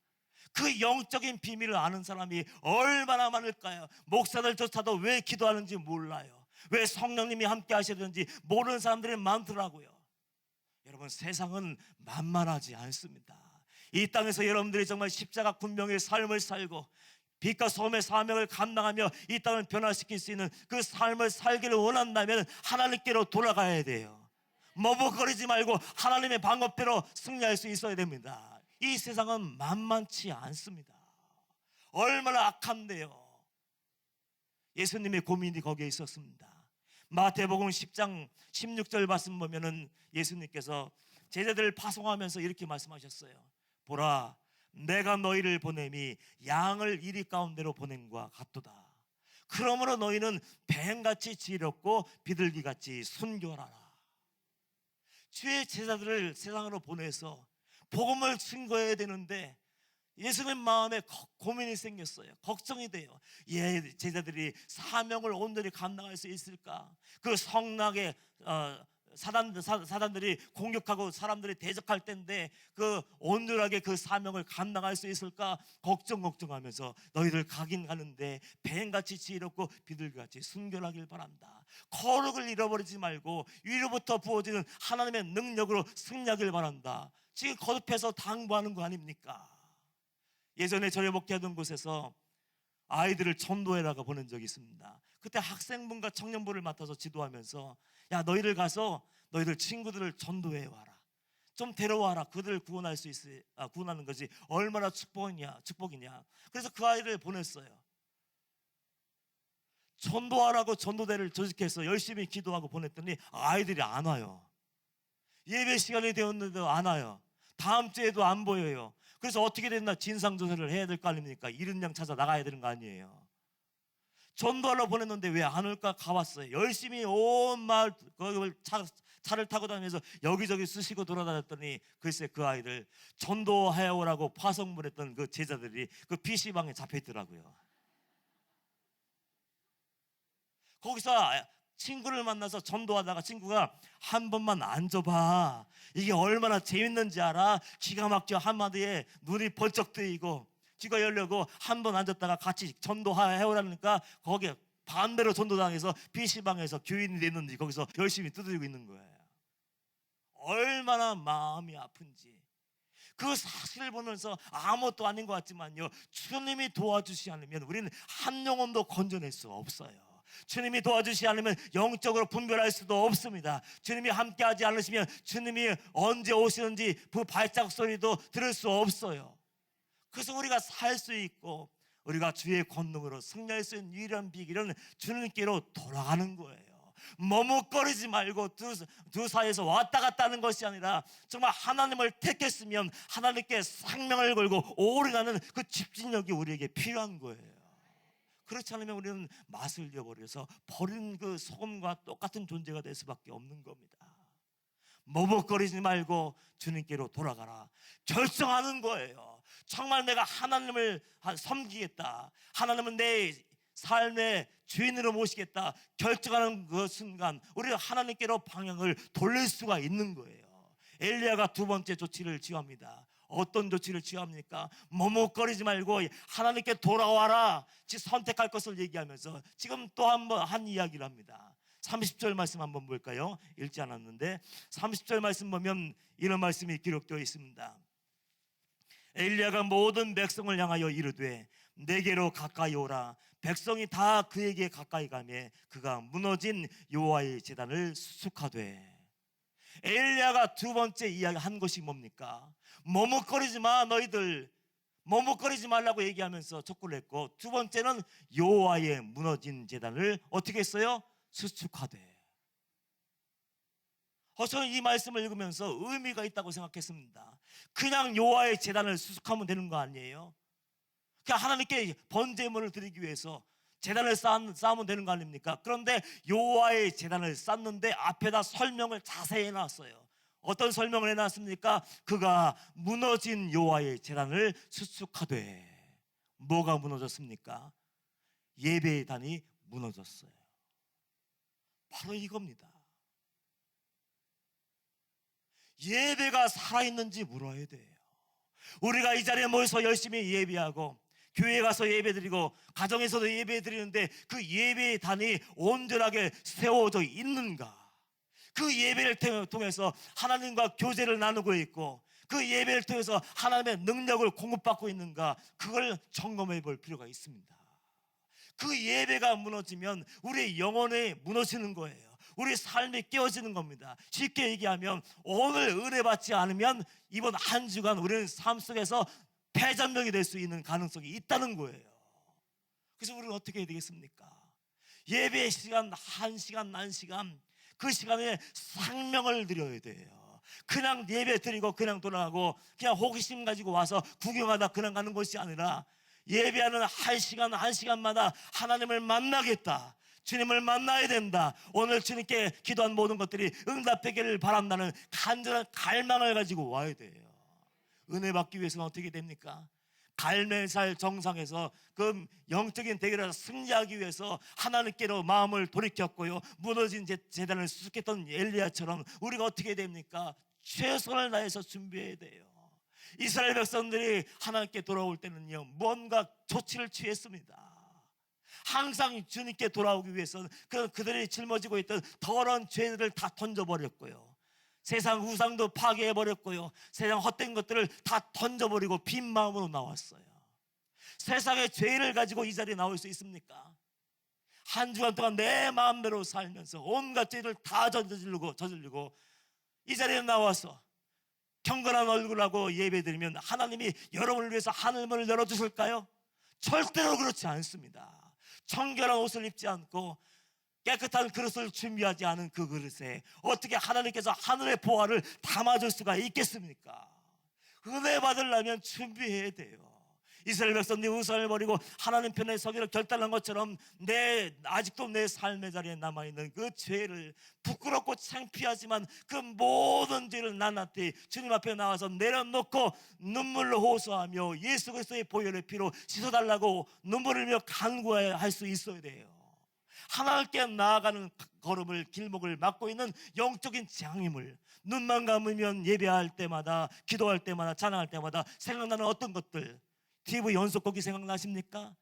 그 영적인 비밀을 아는 사람이 얼마나 많을까요? 목사들조차도 왜 기도하는지 몰라요. 왜 성령님이 함께 하셔야 되는지 모르는 사람들이 많더라고요. 여러분, 세상은 만만하지 않습니다. 이 땅에서 여러분들이 정말 십자가 군병의 삶을 살고 빛과 소금의 사명을 감당하며 이 땅을 변화시킬 수 있는 그 삶을 살기를 원한다면 하나님께로 돌아가야 돼요. 머뭇거리지 말고 하나님의 방법대로 승리할 수 있어야 됩니다. 이 세상은 만만치 않습니다. 얼마나 악한데요. 예수님의 고민이 거기에 있었습니다. 마태복음 10장 16절 말씀 보면은 예수님께서 제자들을 파송하면서 이렇게 말씀하셨어요. 보라, 내가 너희를 보냄이 양을 이리 가운데로 보냄과 같도다. 그러므로 너희는 뱀같이 지혜롭고 비둘기같이 순교하라. 주의 제자들을 세상으로 보내서 복음을 증거해야 되는데 예수님 마음에 고민이 생겼어요. 걱정이 돼요. 제자들이 사명을 온전히 감당할 수 있을까? 그 성락의 사단들이 공격하고 사람들이 대적할 텐데 그 온전하게 그 사명을 감당할 수 있을까? 걱정하면서 너희들 가긴 가는데 뱀같이 지혜롭고 비둘기같이 순결하길 바란다. 거룩을 잃어버리지 말고 위로부터 부어지는 하나님의 능력으로 승리하길 바란다. 지금 거듭해서 당부하는 거 아닙니까? 예전에 저희 목회하던 곳에서 아이들을 전도회라고 보낸 적이 있습니다. 그때 학생부가 청년부를 맡아서 지도하면서 야, 너희들 가서 너희들 친구들을 전도해 와라. 좀 데려와라. 그들을 구원할 수 구원하는 것이 얼마나 축복이냐. 그래서 그 아이를 보냈어요. 전도하라고 전도대를 조직해서 열심히 기도하고 보냈더니 아이들이 안 와요. 예배 시간이 되었는데도 안 와요. 다음 주에도 안 보여요. 그래서 어떻게 됐나 진상조사를 해야 될 거 아닙니까? 잃은 양 찾아 나가야 되는 거 아니에요. 전도하러 보냈는데 왜 안 올까? 가봤어요. 열심히 온 마을 차를 타고 다니면서 여기저기 쑤시고 돌아다녔더니 글쎄 그 아이들 전도하여 오라고 파송을 했던 그 제자들이 그 PC방에 잡혀있더라고요. 거기서 친구를 만나서 전도하다가 친구가 한 번만 앉아봐. 이게 얼마나 재밌는지 알아? 기가 막혀 한마디에 눈이 번쩍 뜨이고 귀가 열려고 한 번 앉았다가 같이 전도해오라니까 거기에 반대로 전도당해서 PC방에서 교인이 됐는지 거기서 열심히 두드리고 있는 거예요. 얼마나 마음이 아픈지. 그 사실을 보면서 아무것도 아닌 것 같지만요, 주님이 도와주시지 않으면 우리는 한 영혼도 건져낼 수 없어요. 주님이 도와주시지 않으면 영적으로 분별할 수도 없습니다. 주님이 함께하지 않으시면 주님이 언제 오시는지 그 발자국 소리도 들을 수 없어요. 그래서 우리가 살 수 있고 우리가 주의 권능으로 승리할 수 있는 유일한 비결은 주님께로 돌아가는 거예요. 머뭇거리지 말고 두 사이에서 왔다 갔다 하는 것이 아니라 정말 하나님을 택했으면 하나님께 생명을 걸고 올인하는 그 집중력이 우리에게 필요한 거예요. 그렇지 않으면 우리는 맛을 잃어버려서 버린 그 소금과 똑같은 존재가 될 수밖에 없는 겁니다. 머뭇거리지 말고 주님께로 돌아가라. 결정하는 거예요. 정말 내가 하나님을 섬기겠다, 하나님은 내 삶의 주인으로 모시겠다 결정하는 그 순간 우리가 하나님께로 방향을 돌릴 수가 있는 거예요. 엘리야가 두 번째 조치를 취합니다. 어떤 조치를 취합니까? 머뭇거리지 말고 하나님께 돌아와라. 선택할 것을 얘기하면서 지금 또 한 이야기를 합니다. 30절 말씀 한번 볼까요? 읽지 않았는데 30절 말씀 보면 이런 말씀이 기록되어 있습니다. 엘리야가 모든 백성을 향하여 이르되 내게로 가까이 오라. 백성이 다 그에게 가까이 가매 그가 무너진 여호와의 제단을 수축하되. 엘리야가 두 번째 이야기한 것이 뭡니까? 머뭇거리지 마 너희들, 머뭇거리지 말라고 얘기하면서 촉구를 했고, 두 번째는 여호와의 무너진 제단을 어떻게 했어요? 수축하되. 저는 이 말씀을 읽으면서 의미가 있다고 생각했습니다. 그냥 여호와의 제단을 수축하면 되는 거 아니에요? 그냥 하나님께 번제물을 드리기 위해서 제단을 쌓으면 되는 거 아닙니까? 그런데 여호와의 제단을 쌓는데 앞에다 설명을 자세히 해놨어요. 어떤 설명을 해놨습니까? 그가 무너진 여호와의 제단을 수축하되. 뭐가 무너졌습니까? 예배의 단이 무너졌어요. 바로 이겁니다. 예배가 살아있는지 물어야 돼요. 우리가 이 자리에 모여서 열심히 예배하고 교회에 가서 예배드리고 가정에서도 예배드리는데 그 예배의 단이 온전하게 세워져 있는가? 그 예배를 통해서 하나님과 교제를 나누고 있고 그 예배를 통해서 하나님의 능력을 공급받고 있는가? 그걸 점검해 볼 필요가 있습니다. 그 예배가 무너지면 우리의 영혼이 무너지는 거예요. 우리 삶이 깨어지는 겁니다. 쉽게 얘기하면 오늘 은혜 받지 않으면 이번 한 주간 우리는 삶 속에서 패전명이 될 수 있는 가능성이 있다는 거예요. 그래서 우리는 어떻게 해야 되겠습니까? 예배 시간, 한 시간, 한 시간, 그 시간에 상명을 드려야 돼요. 그냥 예배 드리고 그냥 돌아가고 그냥 호기심 가지고 와서 구경하다 그냥 가는 것이 아니라 예배하는 한 시간 한 시간마다 하나님을 만나겠다, 주님을 만나야 된다, 오늘 주님께 기도한 모든 것들이 응답되기를 바란다는 간절한 갈망을 가지고 와야 돼요. 은혜 받기 위해서는 어떻게 됩니까? 갈멜살 정상에서 그 영적인 대결에서 승리하기 위해서 하나님께로 마음을 돌이켰고요, 무너진 제단을 수축했던 엘리야처럼 우리가 어떻게 됩니까? 최선을 다해서 준비해야 돼요. 이스라엘 백성들이 하나님께 돌아올 때는요, 뭔가 조치를 취했습니다. 항상 주님께 돌아오기 위해서는 그들이 짊어지고 있던 더러운 죄들을 다 던져버렸고요, 세상 우상도 파괴해버렸고요, 세상 헛된 것들을 다 던져버리고 빈 마음으로 나왔어요. 세상의 죄를 가지고 이 자리에 나올 수 있습니까? 한 주간 동안 내 마음대로 살면서 온갖 죄를 다 저지르고 이 자리에 나와서 경건한 얼굴하고 예배드리면 하나님이 여러분을 위해서 하늘문을 열어주실까요? 절대로 그렇지 않습니다. 청결한 옷을 입지 않고 깨끗한 그릇을 준비하지 않은 그 그릇에 어떻게 하나님께서 하늘의 보화를 담아줄 수가 있겠습니까? 은혜 받으려면 준비해야 돼요. 이스라엘 백성들이 우상을 버리고 하나님 편에 서기를 결단한 것처럼 아직도 내 삶의 자리에 남아있는 그 죄를, 부끄럽고 창피하지만 그 모든 죄를 낱낱이 주님 앞에 나와서 내려놓고 눈물로 호소하며 예수 그리스도의 보혈의 피로 씻어달라고 눈물을 흘려 간구할 수 있어야 돼요. 하나님께 나아가는 걸음을, 길목을 막고 있는 영적인 장애물, 눈만 감으면 예배할 때마다, 기도할 때마다, 찬양할 때마다 생각나는 어떤 것들, TV 연속곡이 생각나십니까?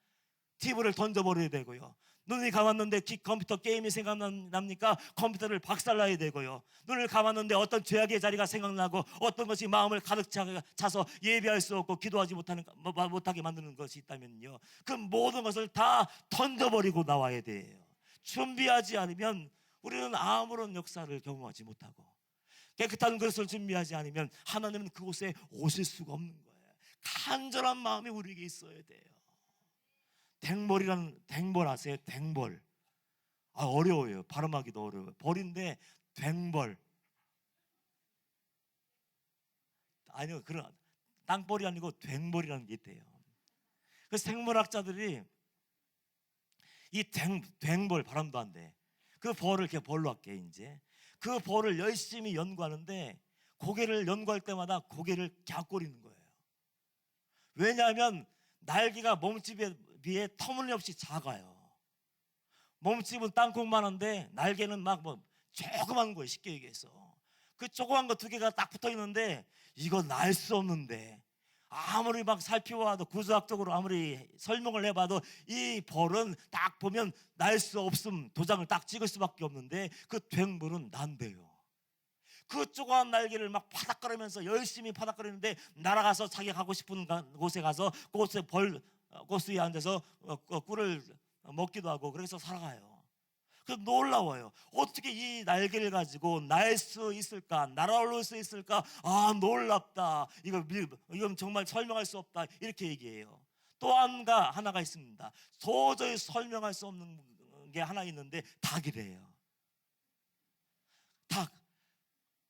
TV를 던져버려야 되고요, 눈이 감았는데 컴퓨터 게임이 생각납니까? 컴퓨터를 박살나야 되고요, 눈을 감았는데 어떤 죄악의 자리가 생각나고 어떤 것이 마음을 가득 차서 예배할 수 없고 기도하지 못하게 만드는 것이 있다면요, 그 모든 것을 다 던져버리고 나와야 돼요. 준비하지 않으면 우리는 아무런 역사를 경험하지 못하고, 깨끗한 그릇을 준비하지 않으면 하나님은 그곳에 오실 수가 없는 거예요. 간절한 마음이 우리에게 있어야 돼요. 댕벌 아세요? 댕벌. 어려워요. 발음하기도 어려워요. 벌인데 댕벌. 아니요, 그런 땅벌이 아니고 댕벌이라는 게 있대요. 그 생물학자들이 이 댕벌, 발음도 안 돼. 그 벌을 이렇게 벌로 할게. 이제 그 벌을 열심히 연구하는데 고개를 연구할 때마다 고개를 갸꼬리는 거예요. 왜냐하면 날개가 몸집에 비해 터무니없이 작아요. 몸집은 땅콩만한데 날개는 막 조그만 거예요. 쉽게 얘기해서 그 조그만 거 두 개가 딱 붙어 있는데 이거 날 수 없는데, 아무리 막 살펴봐도 구조학적으로 아무리 설명을 해봐도 이 벌은 딱 보면 날 수 없음 도장을 딱 찍을 수밖에 없는데 그 댕벌은 난대요. 그 조그만 날개를 막 파닥거리면서 열심히 파닥거리는데 날아가서 자기 가고 싶은 곳에 가서 꽃에 꽃수에 앉아서 꿀을 먹기도 하고 그래서 살아가요. 그래서 놀라워요. 어떻게 이 날개를 가지고 날 수 있을까? 날아올 수 있을까? 아, 놀랍다. 이건 정말 설명할 수 없다. 이렇게 얘기해요. 또 하나가 있습니다. 도저히 설명할 수 없는 게 하나 있는데 닭이래요. 닭.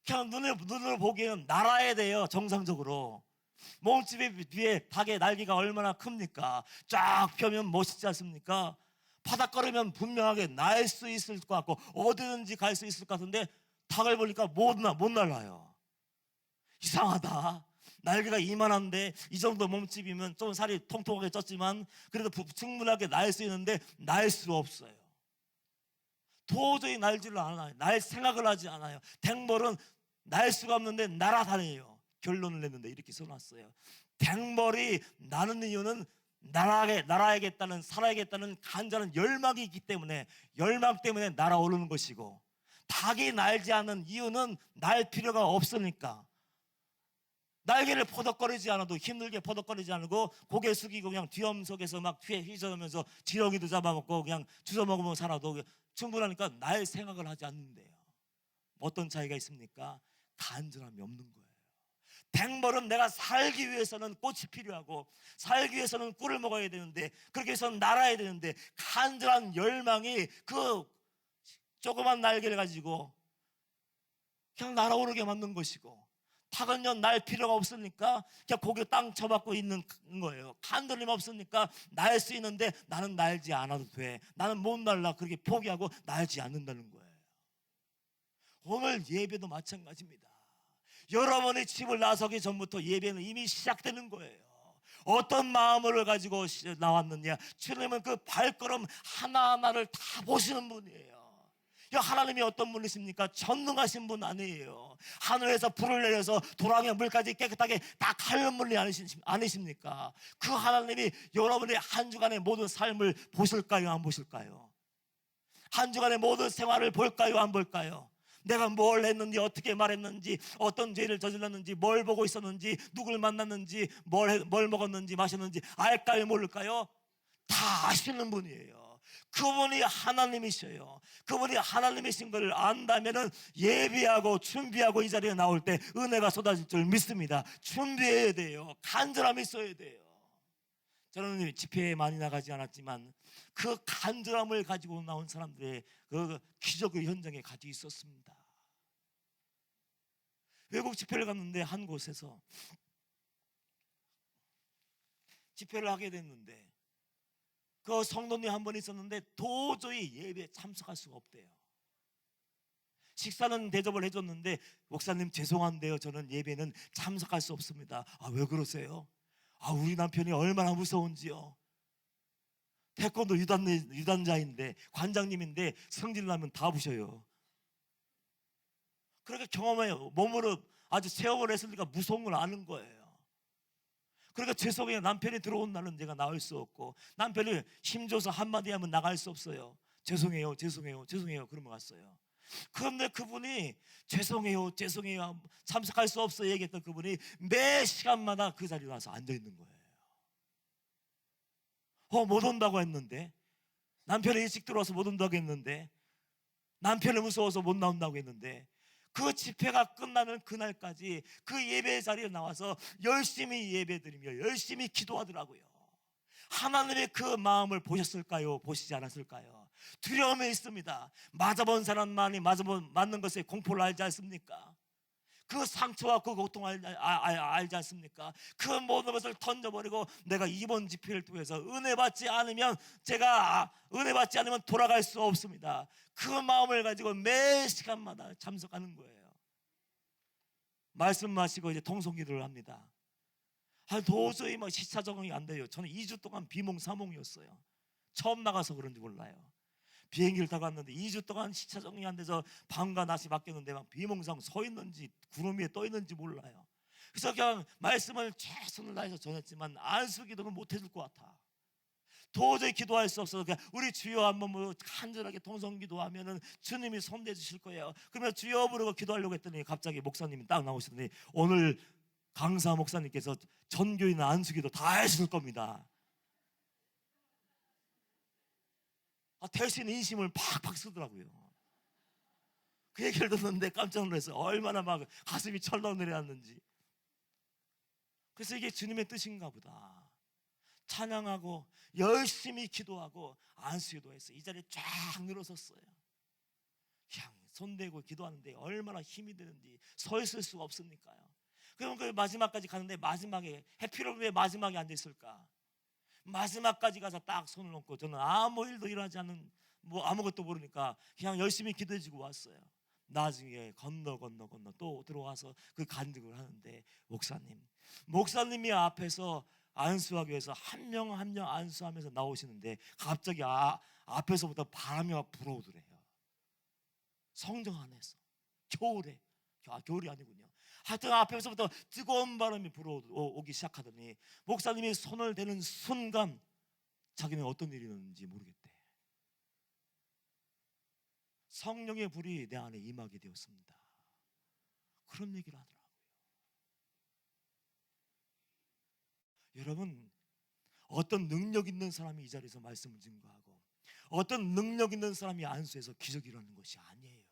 그냥 눈으로 보기에는 날아야 돼요. 정상적으로. 몸집에 비해 닭의 날개가 얼마나 큽니까? 쫙 펴면 멋있지 않습니까? 바닥거리면 분명하게 날 수 있을 것 같고 어디든지 갈 수 있을 것 같은데 닭을 보니까 못 날아요. 이상하다. 날개가 이만한데 이 정도 몸집이면 좀 살이 통통하게 쪘지만 그래도 충분하게 날 수 있는데 날 수 없어요. 도저히 날지를 않아요. 날 생각을 하지 않아요. 댕벌은 날 수가 없는데 날아다녀요. 결론을 냈는데 이렇게 써놨어요. 댕벌이 나는 이유는 날아야겠다는, 살아야겠다는 간절한 열망이 있기 때문에, 열망 때문에 날아오르는 것이고, 닭이 날지 않는 이유는 날 필요가 없으니까. 날개를 퍼덕거리지 않아도, 힘들게 퍼덕거리지 않고 고개 숙이고 그냥 뒤엄석에서 막 휘저으면서 지렁이도 잡아먹고 그냥 주워 먹으면 살아도 충분하니까 날 생각을 하지 않는데요. 어떤 차이가 있습니까? 간절함이 없는 거예요. 댕벌은 내가 살기 위해서는 꽃이 필요하고 살기 위해서는 꿀을 먹어야 되는데, 그렇게 해서 날아야 되는데, 간절한 열망이 그 조그만 날개를 가지고 그냥 날아오르게 만든 것이고, 닭은요 날 필요가 없으니까 그냥 고개 땅 쳐박고 있는 거예요. 간절함이 없으니까 날 수 있는데 나는 날지 않아도 돼, 나는 못 날라, 그렇게 포기하고 날지 않는다는 거예요. 오늘 예배도 마찬가지입니다. 여러분의 집을 나서기 전부터 예배는 이미 시작되는 거예요. 어떤 마음을 가지고 나왔느냐, 주님은 그 발걸음 하나하나를 다 보시는 분이에요. 하나님이 어떤 분이십니까? 전능하신 분 아니에요. 하늘에서 불을 내려서 도랑의 물까지 깨끗하게 다 가르는 분이 아니십니까? 그 하나님이 여러분의 한 주간의 모든 삶을 보실까요? 안 보실까요? 한 주간의 모든 생활을 볼까요? 안 볼까요? 내가 뭘 했는지, 어떻게 말했는지, 어떤 죄를 저질렀는지, 뭘 보고 있었는지, 누굴 만났는지, 뭘 먹었는지 마셨는지 알까요? 모를까요? 다 아시는 분이에요. 그분이 하나님이셔요. 그분이 하나님이신 걸 안다면은 예비하고 준비하고 이 자리에 나올 때 은혜가 쏟아질 줄 믿습니다. 준비해야 돼요. 간절함이 있어야 돼요. 저는 집회에 많이 나가지 않았지만 그 간절함을 가지고 나온 사람들의 그 기적의 현장에 가지고 있었습니다. 외국 집회를 갔는데 한 곳에서 집회를 하게 됐는데 그 성도님 한 분 있었는데 도저히 예배에 참석할 수가 없대요. 식사는 대접을 해줬는데 목사님 죄송한데요, 저는 예배는 참석할 수 없습니다. 아, 왜 그러세요? 아, 우리 남편이 얼마나 무서운지요. 태권도 유단자인데 관장님인데 성질나면 다 부셔요. 그렇게 경험해요. 몸으로 아주 체험을 했으니까 무서운 걸 아는 거예요. 그러니까 죄송해요, 남편이 들어온 날은 제가 나올 수 없고, 남편이 힘줘서 한마디 하면 나갈 수 없어요. 죄송해요 그러면 갔어요. 그런데 그분이 죄송해요 참석할 수 없어요 얘기했던 그분이 매 시간마다 그 자리에 와서 앉아있는 거예요. 못 온다고 했는데, 남편이 일찍 들어와서 못 온다고 했는데, 남편이 무서워서 못 나온다고 했는데, 그 집회가 끝나는 그날까지 그 예배 자리에 나와서 열심히 예배드리며 열심히 기도하더라고요. 하나님의 그 마음을 보셨을까요? 보시지 않았을까요? 두려움이 있습니다. 맞아본 사람만이 맞는 것에 공포를 알지 않습니까? 그 상처와 그 고통을 알지 않습니까? 그 모든 것을 던져버리고 내가 이번 집회를 통해서 은혜 받지 않으면 돌아갈 수 없습니다. 그 마음을 가지고 매 시간마다 참석하는 거예요. 말씀 마시고 이제 통성기도를 합니다. 도저히 시차 적응이 안 돼요. 저는 2주 동안 비몽사몽이었어요. 처음 나가서 그런지 몰라요. 비행기를 타고 왔는데 2주 동안 시차 적응이 안 돼서 밤과 낮이 바뀌었는데 막 비몽사몽 서 있는지 구름 위에 떠 있는지 몰라요. 그래서 그냥 말씀을 최선을 다해서 전했지만 안수기도는 못 해줄 것 같아. 도저히 기도할 수 없어서 그냥 우리 주여 한번 간절하게 통성 기도하면은 주님이 손대 주실 거예요. 그러면 주여 부르고 기도하려고 했더니 갑자기 목사님이 딱 나오시더니 오늘 강사 목사님께서 전교인 안수기도 다 해주실 겁니다. 대신 인심을 팍팍 쓰더라고요. 그 얘기를 듣는데 깜짝 놀랐어요. 얼마나 막 가슴이 철렁 내려앉는지. 그래서 이게 주님의 뜻인가 보다. 찬양하고 열심히 기도하고 안수기도 했어요. 이 자리에 쫙 늘어섰어요. 그냥 손대고 기도하는데 얼마나 힘이 드는지 서 있을 수가 없으니까요. 그럼 그 마지막까지 가는데 마지막에 해피로 왜 마지막에 앉아 있을까? 마지막까지 가서 딱 손을 얹고 저는 아무 일도 일어나지 않는 아무것도 모르니까 그냥 열심히 기도해주고 왔어요. 나중에 건너 또 들어와서 그 간증을 하는데 목사님이 앞에서 안수하기 위해서 한 명 한 명 안수하면서 나오시는데 갑자기 앞에서부터 바람이 막 불어오더래요. 성정 안에서 겨울이 아니군요. 하여튼 앞에서부터 뜨거운 바람이 불어오기 시작하더니 목사님이 손을 대는 순간 자기는 어떤 일이 있는지 모르겠대. 성령의 불이 내 안에 임하게 되었습니다. 그런 얘기를 하더라고요. 여러분, 어떤 능력 있는 사람이 이 자리에서 말씀을 증거하고 어떤 능력 있는 사람이 안수해서 기적이 일어나는 것이 아니에요.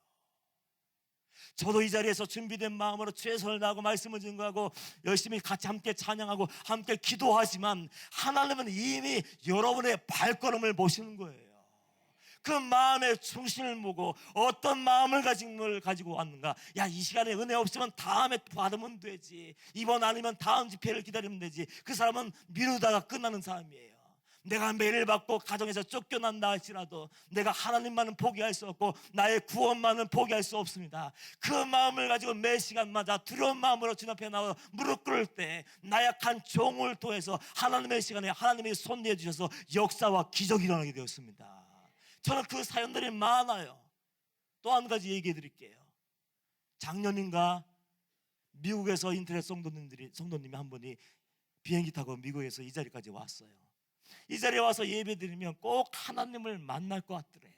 저도 이 자리에서 준비된 마음으로 최선을 다하고 말씀을 증거하고 열심히 같이 함께 찬양하고 함께 기도하지만 하나님은 이미 여러분의 발걸음을 보시는 거예요. 그 마음의 중심을 보고 어떤 마음을 가지고 왔는가. 이 시간에 은혜 없으면 다음에 받으면 되지, 이번 아니면 다음 집회를 기다리면 되지. 그 사람은 미루다가 끝나는 사람이에요. 내가 매일 받고 가정에서 쫓겨난다 할지라도 내가 하나님만은 포기할 수 없고 나의 구원만은 포기할 수 없습니다. 그 마음을 가지고 매 시간마다 두려운 마음으로 주님 앞에 나와 무릎 꿇을 때 나약한 종을 통해서 하나님의 시간에 하나님이 손대어 주셔서 역사와 기적이 일어나게 되었습니다. 저는 그 사연들이 많아요. 또 한 가지 얘기해 드릴게요. 작년인가 미국에서 인터넷 성도님이 한 분이 비행기 타고 미국에서 이 자리까지 왔어요. 이 자리에 와서 예배 드리면 꼭 하나님을 만날 것 같더래.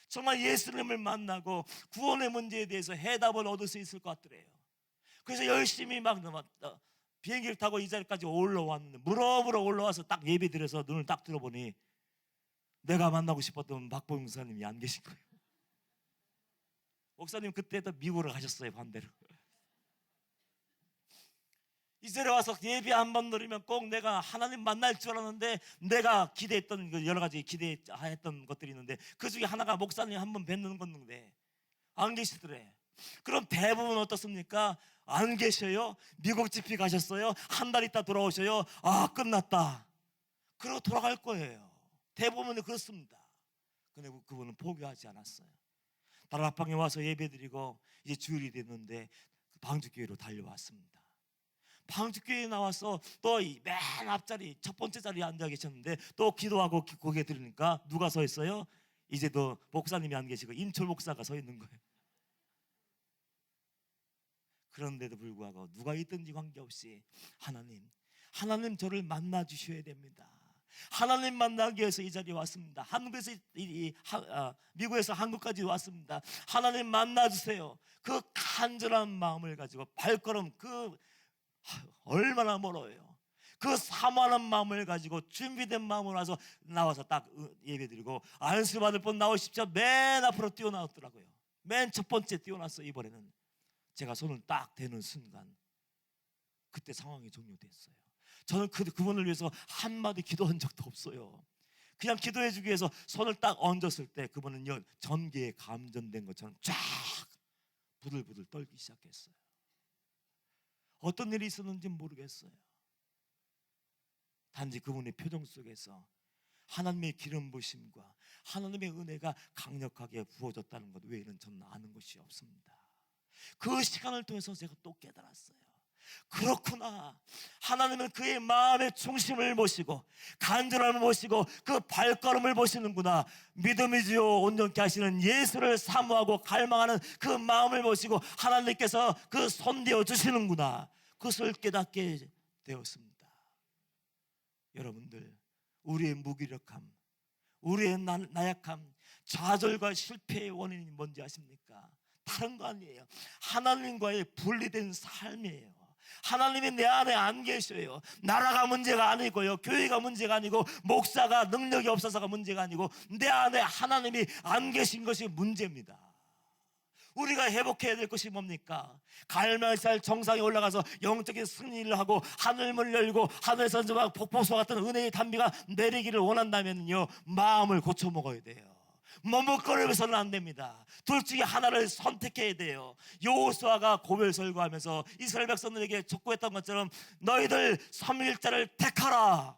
정말 예수님을 만나고 구원의 문제에 대해서 해답을 얻을 수 있을 것 같더래요. 그래서 열심히 막 비행기를 타고 이 자리까지 올라왔는데 무릎으로 올라와서 딱 예배 드려서 눈을 딱 들어보니 내가 만나고 싶었던 박보영 목사님이 안 계신 거예요. 목사님 그때도 미국으로 가셨어요. 반대로. 이 자리에 와서 예배 한 번 드리면 꼭 내가 하나님 만날 줄 알았는데 내가 기대했던 여러 가지 기대했던 것들이 있는데 그 중에 하나가 목사님 한 번 뵙는 건데 안 계시더래. 그럼 대부분 어떻습니까? 안 계셔요. 미국 집회 가셨어요. 한 달 있다 돌아오셔요. 끝났다. 그러고 돌아갈 거예요. 대부분은 그렇습니다. 근데 그분은 포기하지 않았어요. 다락방에 와서 예배드리고 이제 주일이 됐는데 방주교회로 달려왔습니다. 방주교회에 나와서 또 맨 앞자리 첫 번째 자리에 앉아 계셨는데 또 기도하고 고개 들으니까 누가 서 있어요? 이제 또 목사님이 안 계시고 임철 목사가 서 있는 거예요. 그런데도 불구하고 누가 있든지 관계없이 하나님 저를 만나 주셔야 됩니다. 하나님 만나기 위해서 이 자리에 왔습니다. 미국에서 한국까지 왔습니다. 하나님 만나주세요. 그 간절한 마음을 가지고 발걸음 얼마나 멀어요. 그 사모하는 마음을 가지고 준비된 마음으로 나와서 딱 예배드리고 안수 받을 분 나오십시오. 맨 앞으로 뛰어나왔더라고요. 맨 첫 번째 뛰어났어요. 이번에는 제가 손을 딱 대는 순간 그때 상황이 종료됐어요. 저는 그분을 위해서 한마디 기도한 적도 없어요. 그냥 기도해 주기 위해서 손을 딱 얹었을 때 그분은 전기에 감전된 것처럼 쫙 부들부들 떨기 시작했어요. 어떤 일이 있었는지 모르겠어요. 단지 그분의 표정 속에서 하나님의 기름 부심과 하나님의 은혜가 강력하게 부어졌다는 것 외에는 저는 아는 것이 없습니다. 그 시간을 통해서 제가 또 깨달았어요. 그렇구나. 하나님은 그의 마음의 중심을 보시고 간절함을 보시고 그 발걸음을 보시는구나. 믿음이지요 온전케 하시는 예수를 사모하고 갈망하는 그 마음을 보시고 하나님께서 그 손대어 주시는구나. 그것을 깨닫게 되었습니다. 여러분들, 우리의 무기력함, 우리의 나약함, 좌절과 실패의 원인이 뭔지 아십니까? 다른 거 아니에요. 하나님과의 분리된 삶이에요. 하나님이 내 안에 안 계셔요. 나라가 문제가 아니고요, 교회가 문제가 아니고, 목사가 능력이 없어서가 문제가 아니고, 내 안에 하나님이 안 계신 것이 문제입니다. 우리가 회복해야 될 것이 뭡니까? 갈멜살 정상에 올라가서 영적인 승리를 하고 하늘문을 열고 하늘에서 막 폭포수와 같은 은혜의 단비가 내리기를 원한다면요, 마음을 고쳐 먹어야 돼요. 머뭇거리면서는 안 됩니다. 둘 중에 하나를 선택해야 돼요. 여호수아가 고별 설교하면서 이스라엘 백성들에게 촉구했던 것처럼 너희들 3일자를 택하라.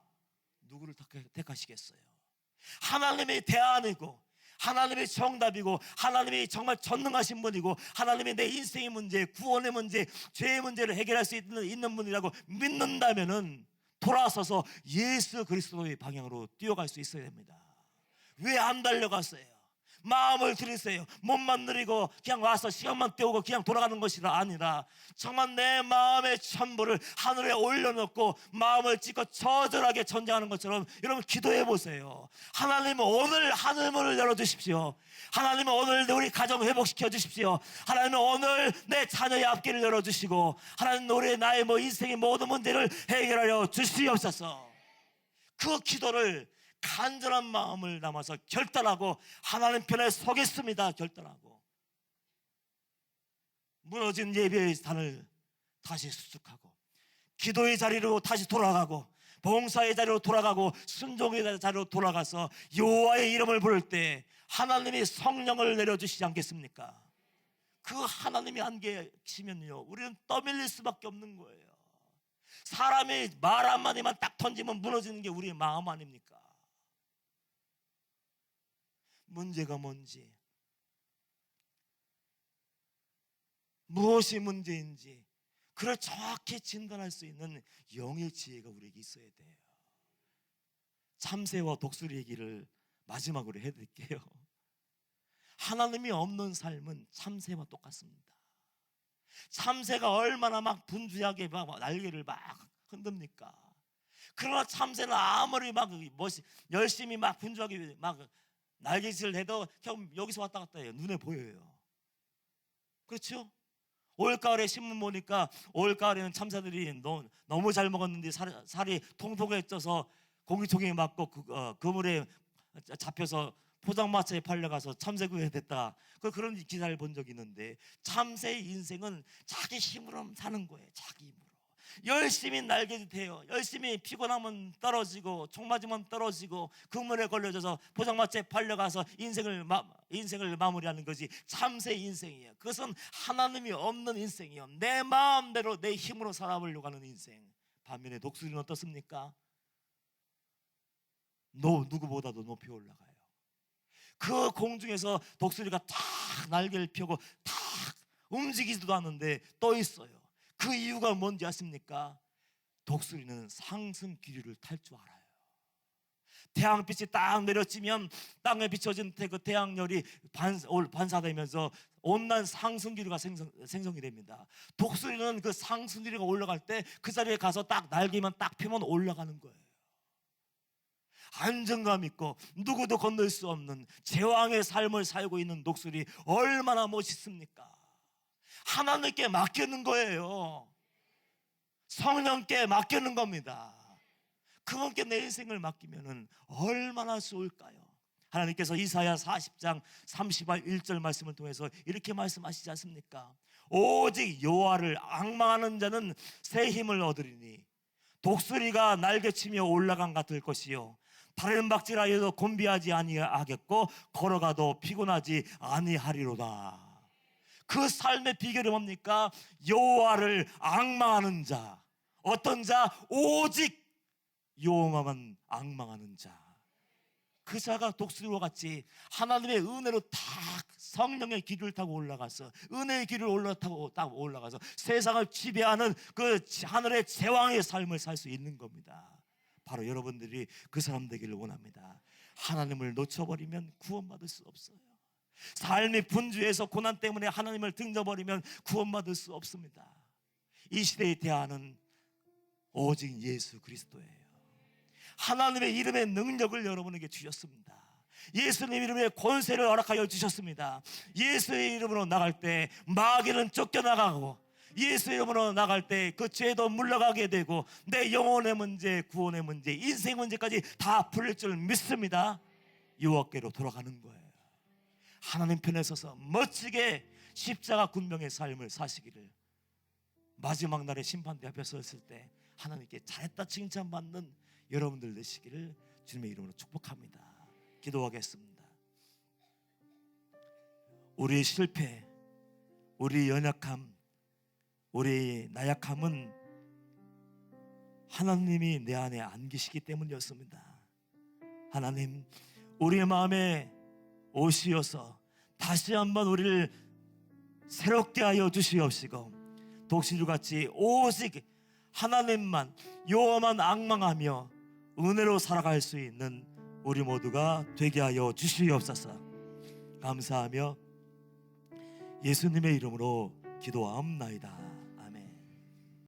누구를 택하시겠어요? 하나님의 대안이고, 하나님의 정답이고, 하나님이 정말 전능하신 분이고, 하나님이 내 인생의 문제, 구원의 문제, 죄의 문제를 해결할 수 있는 분이라고 믿는다면은 돌아서서 예수 그리스도의 방향으로 뛰어갈 수 있어야 됩니다. 왜 안 달려갔어요? 마음을 들이세요. 몸만 느리고 그냥 와서 시간만 때우고 그냥 돌아가는 것이 아니라 정말 내 마음의 전부를 하늘에 올려놓고 마음을 찢고 저절하게 전쟁하는 것처럼 여러분 기도해 보세요. 하나님 오늘 하늘문을 열어주십시오. 하나님 오늘 우리 가정 회복시켜 주십시오. 하나님 오늘 내 자녀의 앞길을 열어주시고, 하나님 우리 나의 인생의 모든 문제를 해결하여 주시옵소서. 그 기도를 간절한 마음을 담아서 결단하고 하나님 편에 서겠습니다. 결단하고 무너진 예배의 단을 다시 수축하고, 기도의 자리로 다시 돌아가고, 봉사의 자리로 돌아가고, 순종의 자리로 돌아가서 여호와의 이름을 부를 때 하나님이 성령을 내려주시지 않겠습니까? 그 하나님이 안 계시면요, 우리는 떠밀릴 수밖에 없는 거예요. 사람이 말 한마디만 딱 던지면 무너지는 게 우리의 마음 아닙니까? 문제가 뭔지, 무엇이 문제인지 그걸 정확히 진단할 수 있는 영의 지혜가 우리에게 있어야 돼요. 참새와 독수리 얘기를 마지막으로 해드릴게요. 하나님이 없는 삶은 참새와 똑같습니다. 참새가 얼마나 막 분주하게 막 날개를 막 흔듭니까? 그러나 참새는 아무리 막 열심히 막 분주하게 막 날개짓을 해도 그냥 여기서 왔다 갔다 해요. 눈에 보여요. 그렇죠? 올가을에 신문 보니까 올가을에는 참새들이 너무 잘 먹었는데 살이 통통해져서 공기총에 맞고 그물에 잡혀서 포장마차에 팔려가서 참새구이가 됐다. 그런 기사를 본 적이 있는데, 참새의 인생은 자기 힘으로 사는 거예요. 자기 힘으로 열심히 날개짓해요. 열심히 피곤하면 떨어지고 총 맞으면 떨어지고 그물에 걸려져서 포장마차에 팔려가서 인생을 마무리하는 것이 참새의 인생이에요. 그것은 하나님이 없는 인생이에요. 내 마음대로 내 힘으로 살아보려고 하는 인생. 반면에 독수리는 어떻습니까? 누구보다도 높이 올라가요. 그 공중에서 독수리가 탁 날개를 펴고 탁 움직이지도 않는데 떠 있어요. 그 이유가 뭔지 아십니까? 독수리는 상승 기류를 탈 줄 알아요. 태양빛이 딱 내려지면 땅에 비춰진 그 태양열이 반사되면서 온난 상승 기류가 생성이 됩니다. 독수리는 그 상승 기류가 올라갈 때 그 자리에 가서 딱 날개만 딱 펴면 올라가는 거예요. 안정감 있고 누구도 건널 수 없는 제왕의 삶을 살고 있는 독수리, 얼마나 멋있습니까? 하나님께 맡기는 거예요. 성령께 맡기는 겁니다. 그분께 내 인생을 맡기면 얼마나 좋을까요? 하나님께서 이사야 40장 31절 말씀을 통해서 이렇게 말씀하시지 않습니까? 오직 여호와를 앙망하는 자는 새 힘을 얻으리니 독수리가 날개치며 올라간 같을 것이요 다른 박질하여도 곤비하지 아니하겠고 걸어가도 피곤하지 아니하리로다. 그 삶의 비결이 뭡니까? 여호와를 앙망하는 자. 어떤 자? 오직 여호와만 앙망하는 자. 그 자가 독수리와 같이 하나님의 은혜로 딱 성령의 길을 타고 올라가서, 은혜의 길을 딱 올라가서 세상을 지배하는 그 하늘의 제왕의 삶을 살 수 있는 겁니다. 바로 여러분들이 그 사람 되기를 원합니다. 하나님을 놓쳐버리면 구원받을 수 없어요. 삶이 분주해서 고난 때문에 하나님을 등져버리면 구원받을 수 없습니다. 이 시대의 대안은 오직 예수 그리스도예요. 하나님의 이름의 능력을 여러분에게 주셨습니다. 예수님 이름의 권세를 허락하여 주셨습니다. 예수의 이름으로 나갈 때 마귀는 쫓겨나가고, 예수의 이름으로 나갈 때 그 죄도 물러가게 되고, 내 영혼의 문제, 구원의 문제, 인생 문제까지 다 풀릴 줄 믿습니다. 여호와께로 돌아가는 거예요. 하나님 편에 서서 멋지게 십자가 군병의 삶을 사시기를, 마지막 날에 심판대 앞에 섰을 때 하나님께 잘했다 칭찬받는 여러분들 되시기를 주님의 이름으로 축복합니다. 기도하겠습니다. 우리의 실패, 우리의 연약함, 우리의 나약함은 하나님이 내 안에 안 계시기 때문이었습니다. 하나님, 우리의 마음에 오시어서 다시 한번 우리를 새롭게 하여 주시옵시고, 독실주같이 오직 하나님만, 여호와만 앙망하며 은혜로 살아갈 수 있는 우리 모두가 되게 하여 주시옵소서. 감사하며 예수님의 이름으로 기도하옵나이다.